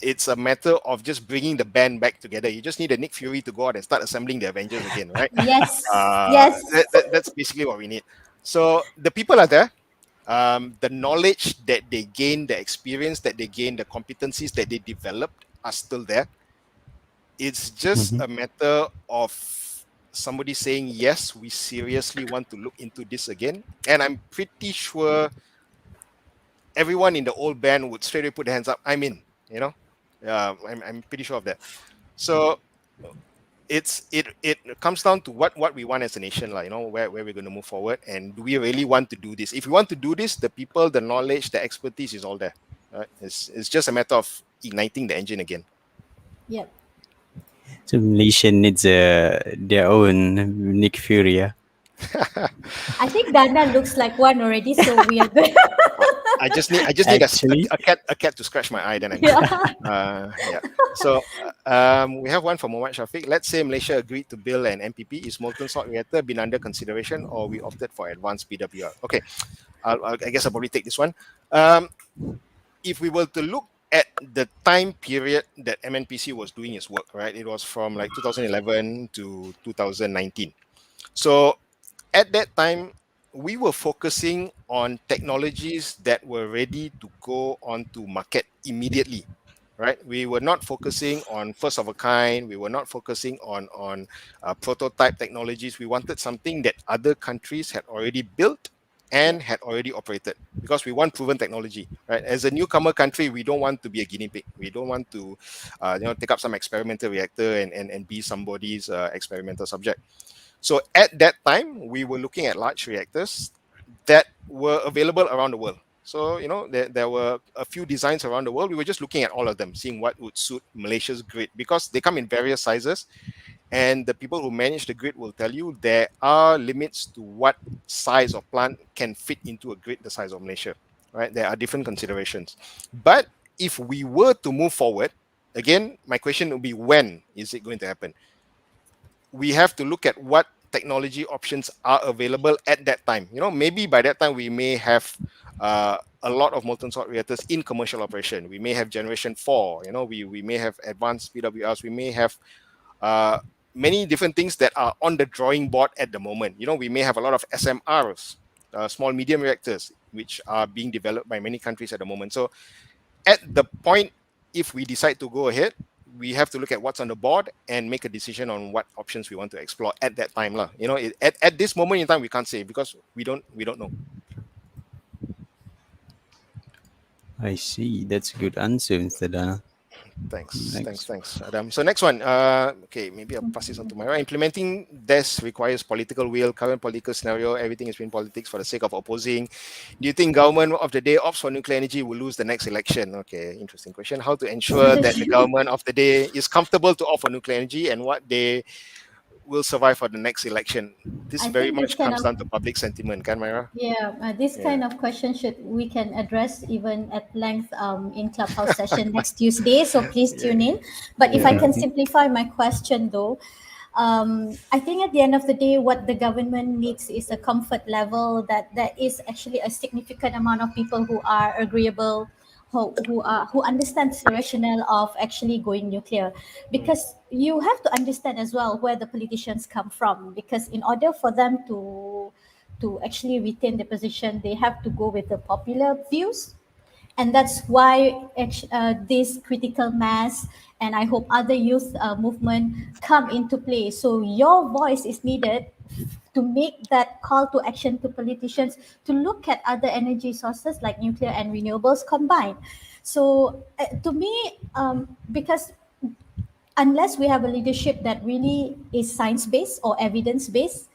it's a matter of just bringing the band back together. You just need a Nick Fury to go out and start assembling the Avengers again, right? Yes. Yes. That's basically what we need. So the people are there. The knowledge that they gain, the experience that they gain, the competencies that they developed are still there. It's just a matter of somebody saying, yes, we seriously want to look into this again. And I'm pretty sure everyone in the old band would straight away put their hands up. I'm in, you know? I'm pretty sure of that. So it comes down to what we want as a nation, like, you know, where we're going to move forward, and do we really want to do this? If we want to do this, the people, the knowledge, the expertise is all there. Right? It's just a matter of igniting the engine again. Yep. So Malaysia needs their own Nick Fury. Yeah? I think Dhana looks like one already, so we are good. I just need Actually- a cat to scratch my eye. Then yeah. So we have one from Muhammad Shafiq. Let's say Malaysia agreed to build an MPP. Is molten salt reactor been under consideration, or we opted for advanced PWR? Okay, I guess I'll probably take this one. If we were to look at the time period that MNPC was doing its work, right? It was from like 2011 to 2019. So at that time, we were focusing on technologies that were ready to go onto market immediately, right? We were not focusing on first of a kind. We were not focusing on prototype technologies. We wanted something that other countries had already built and had already operated, because we want proven technology, right? As a newcomer country, we don't want to be a guinea pig. We don't want to, take up some experimental reactor and be somebody's experimental subject. So at that time, we were looking at large reactors that were available around the world. So, there were a few designs around the world. We were just looking at all of them, seeing what would suit Malaysia's grid, because they come in various sizes. And the people who manage the grid will tell you there are limits to what size of plant can fit into a grid the size of Malaysia, right? There are different considerations. But if we were to move forward, again, my question would be, when is it going to happen? We have to look at what technology options are available at that time. Maybe by that time we may have a lot of molten salt reactors in commercial operation. We may have generation 4. We may have advanced PWRs. We may have uh, many different things that are on the drawing board at the moment. We may have a lot of SMRs, small medium reactors, which are being developed by many countries at the moment. So at the point, if we decide to go ahead, we have to look at what's on the board and make a decision on what options we want to explore at that time lah. At this moment in time, we can't say, because we don't know. I see. That's a good answer, Mr. Dhana. Thanks, Next. Adam. So next one, okay, maybe I'll pass this on to Myra. Implementing this requires political will. Current political scenario, everything is been politics for the sake of opposing. Do you think government of the day opts for nuclear energy will lose the next election? Okay, interesting question. How to ensure that the government of the day is comfortable to offer nuclear energy, and what they will survive for the next election? This I very think this much kind comes of down to public sentiment, can Myra? Yeah, this Yeah. kind of question we can address even at length in Clubhouse session next Tuesday. So please tune in. But if I Yeah. can simplify my question though, I think at the end of the day, what the government needs is a comfort level that there is actually a significant amount of people who are agreeable, who understands the rationale of actually going nuclear, because you have to understand as well where the politicians come from, because in order for them to actually retain the position, they have to go with the popular views. And that's why this critical mass, and I hope other youth movement come into play. So your voice is needed to make that call to action to politicians to look at other energy sources like nuclear and renewables combined. So to me, because unless we have a leadership that really is science based or evidence based,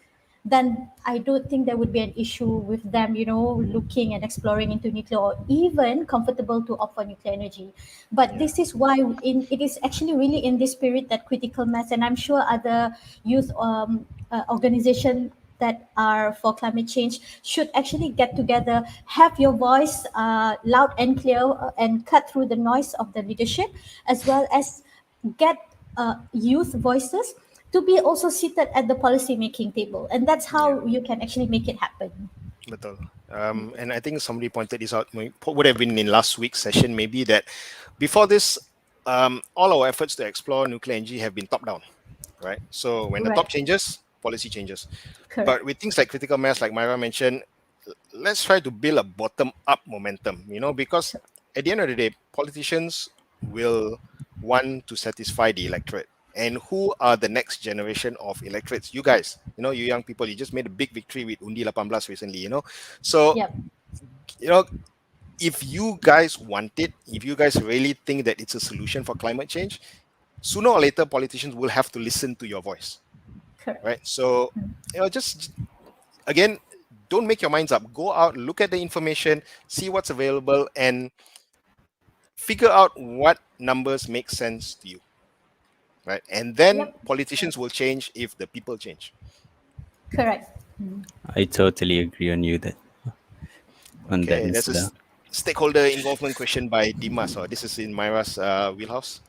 then I don't think there would be an issue with them, looking and exploring into nuclear or even comfortable to offer nuclear energy. But Yeah. this is why it is actually really in this spirit that critical mass, and I'm sure other youth organization that are for climate change should actually get together, have your voice loud and clear, and cut through the noise of the leadership, as well as get youth voices to be also seated at the policy making table, and that's Yeah. how you can actually make it happen. Betul. And I think somebody pointed this out, would have been in last week's session, maybe, that before this, all our efforts to explore nuclear energy have been top down, right? So when the top Right. changes, policy changes. Correct. But with things like critical mass, like Myra mentioned, let's try to build a bottom up momentum, because at the end of the day, politicians will want to satisfy the electorate. And who are the next generation of electorates? You guys, you young people, you just made a big victory with Undi 18 recently, So, Yep. you know, if you guys want it, if you guys really think that it's a solution for climate change, sooner or later, politicians will have to listen to your voice, Correct. right? So, just again, don't make your minds up. Go out, look at the information, see what's available, and figure out what numbers make sense to you, right? And then Yep. politicians will change if the people change. Correct. I totally agree on you on that, Okay, there's Mr. a Dhana. stakeholder involvement question by Dimas. So this is in Myra's wheelhouse.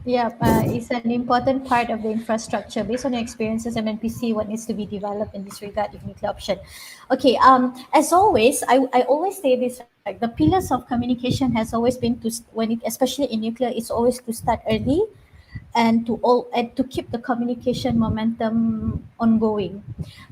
Yeah, it's an important part of the infrastructure. Based on your experiences, MNPC, what needs to be developed in this regard if nuclear option? Okay, as always, I always say this, right? The pillars of communication has always been especially in nuclear, it's always to start early and to keep the communication momentum ongoing.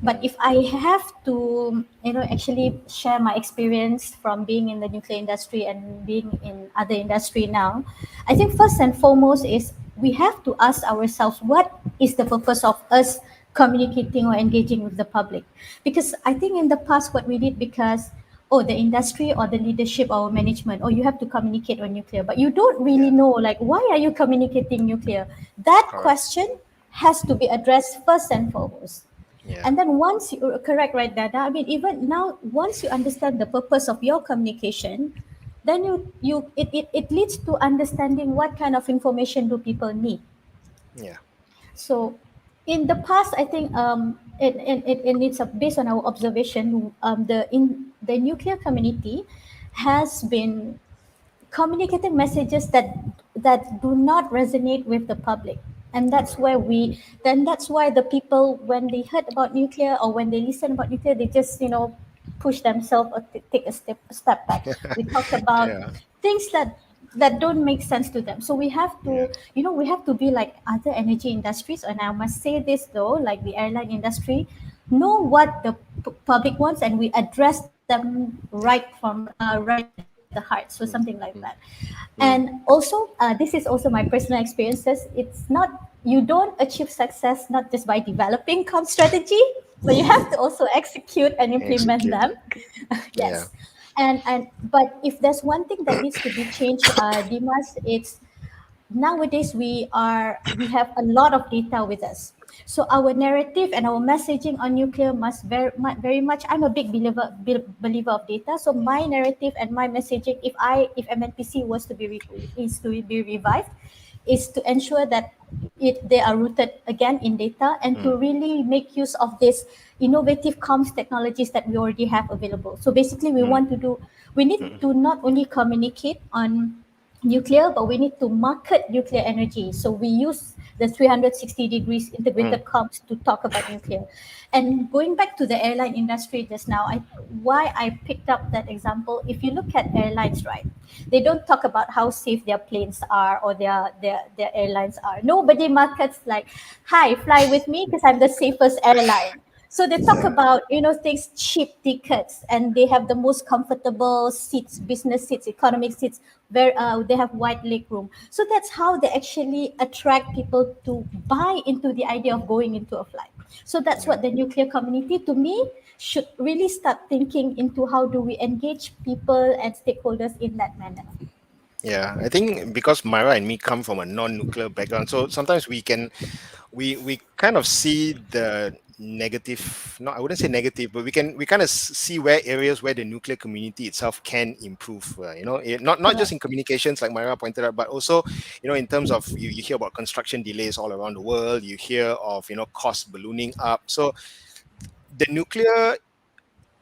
But if I have to actually share my experience from being in the nuclear industry and being in other industry now, I think first and foremost is we have to ask ourselves what is the purpose of us communicating or engaging with the public. Because I think in the past what we did, because the industry or the leadership or management, you have to communicate on nuclear, but you don't really Yeah, know, like, why are you communicating nuclear? That correct. question has to be addressed first and foremost. Yeah. And then once you correct, right, Dada? I mean, even now, once you understand the purpose of your communication, then it leads to understanding what kind of information do people need. Yeah. So, in the past, I think and it's based on our observation. The nuclear community has been communicating messages that do not resonate with the public, and that's why the people, when they heard about nuclear or when they listen about nuclear, they just push themselves or take a step back. We talk about Yeah. things that don't make sense to them. So we have Yeah. to, we have to be like other energy industries. And I must say this though, like the airline industry, know what the public wants, and we address them right at the heart. So something like that. And Mm. also, this is also my personal experiences. It's not, you don't achieve success not just by developing com strategy, but you have to also execute and implement Execute. them. Yeah. Yes. And but if there's one thing that needs to be changed, Dimas, it's nowadays we have a lot of data with us. So our narrative and our messaging on nuclear must very much, I'm a big believer of data. So my narrative and my messaging, if MNPC was to is to be revived, is to ensure that they are rooted again in data, and to Mm. really make use of this innovative comms technologies that we already have available. So basically Mm. we need Mm. to not only communicate on nuclear, but we need to market nuclear energy. So we use the 360 degrees Mm. integrated comms to talk about nuclear. And going back to the airline industry just now, why I picked up that example, if you look at airlines, right, they don't talk about how safe their planes are or their airlines are. Nobody markets like, hi, fly with me because I'm the safest airline. So they talk Yeah. about, things, cheap tickets, and they have the most comfortable seats, business seats, economic seats, where they have wide leg room. So that's how they actually attract people to buy into the idea of going into a flight. So that's Yeah. what the nuclear community, to me, should really start thinking into: how do we engage people and stakeholders in that manner? Yeah, I think because Myra and me come from a non-nuclear background, so sometimes we kind of see the negative. No, I wouldn't say negative, but we kind of see where areas where the nuclear community itself can improve. Not just Correct. in communications, like Myra pointed out, but also in terms of you hear about construction delays all around the world. You hear of costs ballooning up. So the nuclear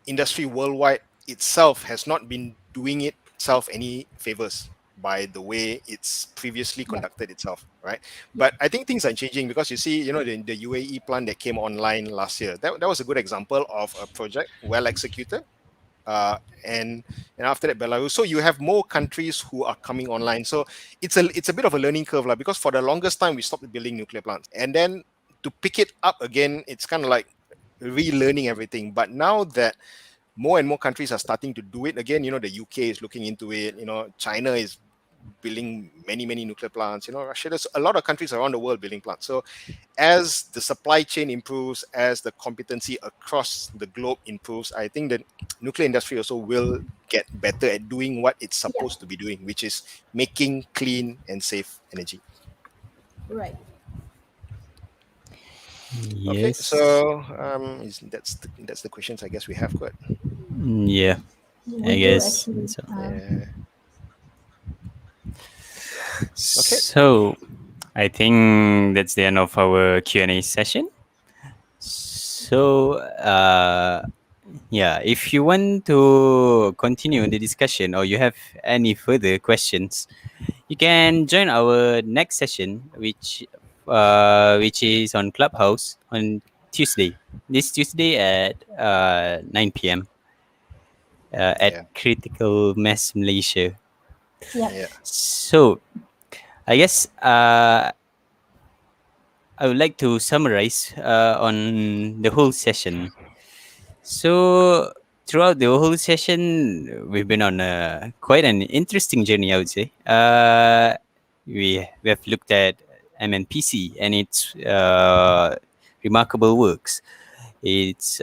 industry worldwide itself has not been doing itself any favors by the way it's previously Yeah. conducted itself, right? Yeah. But I think things are changing because you see, the UAE plant that came online last year, that was a good example of a project well executed. Uh, and after that, Belarus. So you have more countries who are coming online. So it's a bit of a learning curve, like, because for the longest time we stopped building nuclear plants, and then to pick it up again, it's kind of like relearning everything. But now that more and more countries are starting to do it again. The UK is looking into it. China is building many nuclear plants. Russia, there's a lot of countries around the world building plants. So as the supply chain improves, as the competency across the globe improves, I think the nuclear industry also will get better at doing what it's Yeah. supposed to be doing, which is making clean and safe energy. Right. Okay, Yes. so that's the questions I guess we have got. Yeah, We I do guess actually. so. Yeah. Okay. So, I think that's the end of our Q&A session. So, yeah, if you want to continue the discussion or you have any further questions, you can join our next session, which is on Clubhouse on Tuesday. This Tuesday at 9 p.m. At Yeah. Critical Mass Malaysia. Yep. Yeah. So, I guess I would like to summarize on the whole session. So throughout the whole session, we've been on quite an interesting journey, I would say. We have looked at MNPC and its remarkable works, its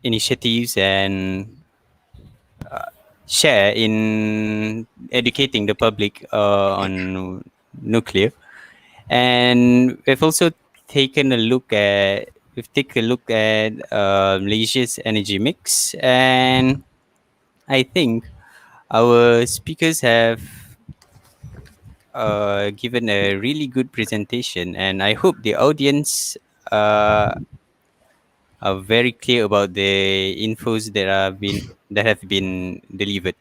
initiatives and share in educating the public on nuclear. And we've also taken a look at we've take a look at Malaysia's energy mix, and I think our speakers have given a really good presentation, and I hope the audience uh, are very clear about the infos that have been delivered.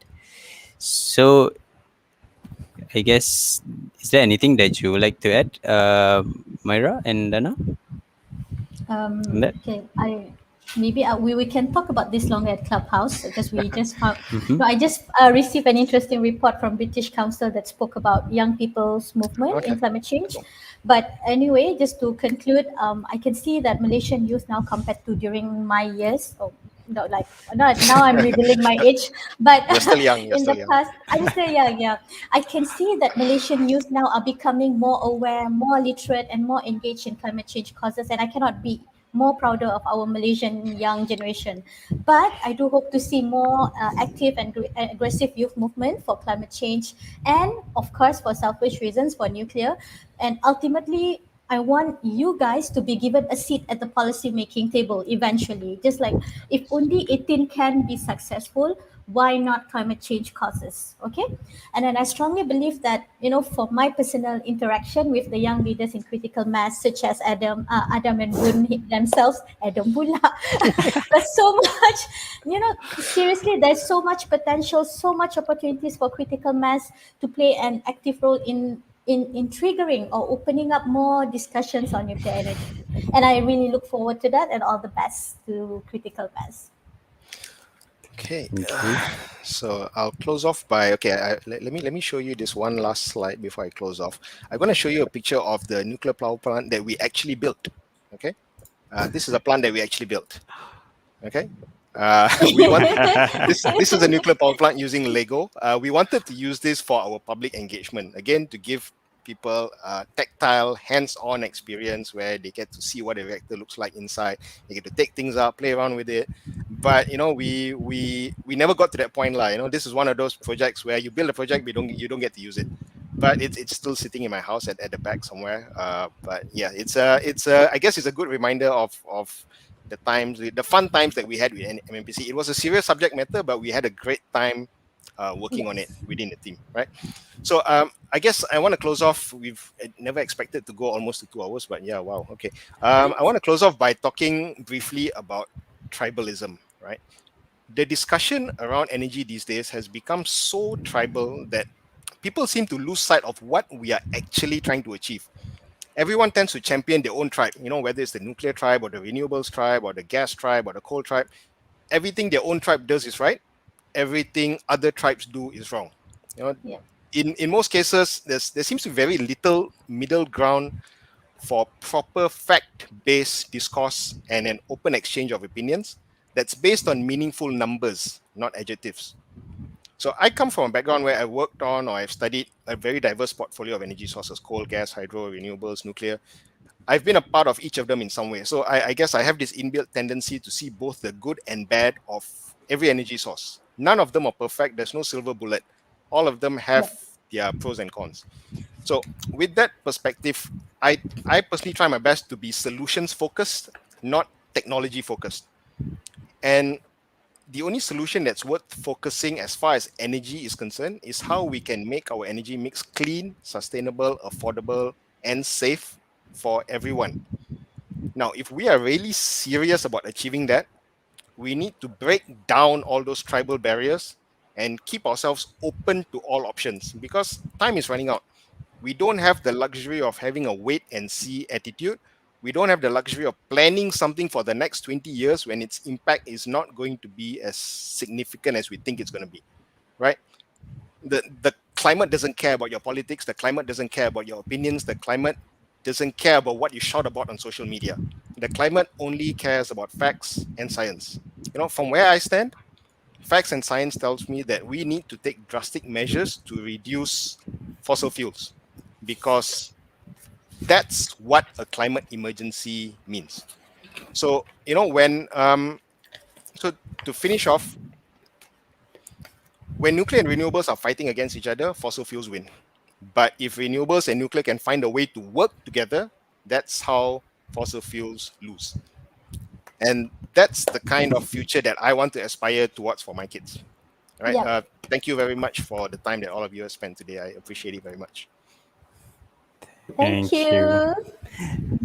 So I guess, is there anything that you would like to add, Myra and Dana, on that? Okay, I maybe we can talk about this longer at Clubhouse because we just found. Mm-hmm. No, I just received an interesting report from British Council that spoke about young people's movement Okay. in climate change. But anyway, just to conclude, I can see that Malaysian youth now compared to during my years. Oh, no, like now I'm revealing my age, but You're still young. You're in still the young. past, I'm still young. Yeah, I can see that Malaysian youth now are becoming more aware, more literate, and more engaged in climate change causes, and I cannot be more prouder of our Malaysian young generation. But I do hope to see more active and aggressive youth movement for climate change, and of course for selfish reasons for nuclear. And ultimately, I want you guys to be given a seat at the policy making table eventually. Just like if only 18 can be successful, why not climate change causes? Okay. And then I strongly believe that, for my personal interaction with the young leaders in critical mass, such as Adam and Boon themselves, Adam Bula, there's so much, seriously, there's so much potential, so much opportunities for critical mass to play an active role in triggering or opening up more discussions on nuclear energy. And I really look forward to that, and all the best to critical mass. Okay. Okay. So I'll close off by let me show you this one last slide before I close off. I'm going to show you a picture of the nuclear power plant that we actually built. Okay. This is a plant that we actually built. Okay. We want this is a nuclear power plant using Lego. We wanted to use this for our public engagement, again, to give people tactile, hands-on experience where they get to see what a reactor looks like inside. They get to take things out, play around with it. But we never got to that point, lah. This is one of those projects where you build a project, but you don't get to use it. But it's still sitting in my house at the back somewhere. But yeah, it's I guess it's a good reminder of the fun times that we had with MNPC. It was a serious subject matter, but we had a great time working on it Yes. within the team, right? So I guess I want to close off. We've never expected to go almost to 2 hours, but yeah, wow, okay. I want to close off by talking briefly about tribalism, right? The discussion around energy these days has become so tribal that people seem to lose sight of what we are actually trying to achieve. Everyone tends to champion their own tribe, whether it's the nuclear tribe or the renewables tribe or the gas tribe or the coal tribe. Everything their own tribe does is right. Everything other tribes do is wrong. You know, Yeah. in most cases, there seems to be very little middle ground for proper fact-based discourse and an open exchange of opinions that's based on meaningful numbers, not adjectives. So I come from a background where I worked on or I've studied a very diverse portfolio of energy sources: coal, gas, hydro, renewables, nuclear. I've been a part of each of them in some way. So I guess I have this inbuilt tendency to see both the good and bad of every energy source. None of them are perfect. There's no silver bullet. All of them have Yes. their pros and cons. So with that perspective, I personally try my best to be solutions focused, not technology focused. And the only solution that's worth focusing as far as energy is concerned is how we can make our energy mix clean, sustainable, affordable, and safe for everyone. Now, if we are really serious about achieving that, we need to break down all those tribal barriers and keep ourselves open to all options because time is running out. We don't have the luxury of having a wait and see attitude. We don't have the luxury of planning something for the next 20 years when its impact is not going to be as significant as we think it's going to be, right? The climate doesn't care about your politics. The climate doesn't care about your opinions. The climate doesn't care about what you shout about on social media. The climate only cares about facts and science. From where I stand, facts and science tells me that we need to take drastic measures to reduce fossil fuels because that's what a climate emergency means. So, when so to finish off, when nuclear and renewables are fighting against each other, fossil fuels win. But if renewables and nuclear can find a way to work together, that's how fossil fuels lose. And that's the kind of future that I want to aspire towards for my kids. All right. Yep. Thank you very much for the time that all of you have spent today. I appreciate it very much. Thank Thank you. you.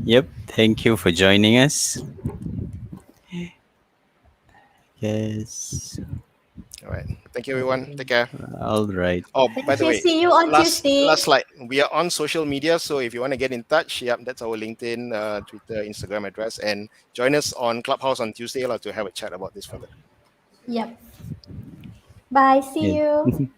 Yep. Thank you for joining us. Yes. All right. Thank you, everyone. Take care. All right. Oh, by Thank the you. way, See you on Tuesday. last slide. We are on social media, so if you want to get in touch, yep, that's our LinkedIn, Twitter, Instagram address, and join us on Clubhouse on Tuesday to have a chat about this further. Yep. Bye. See Yeah. you.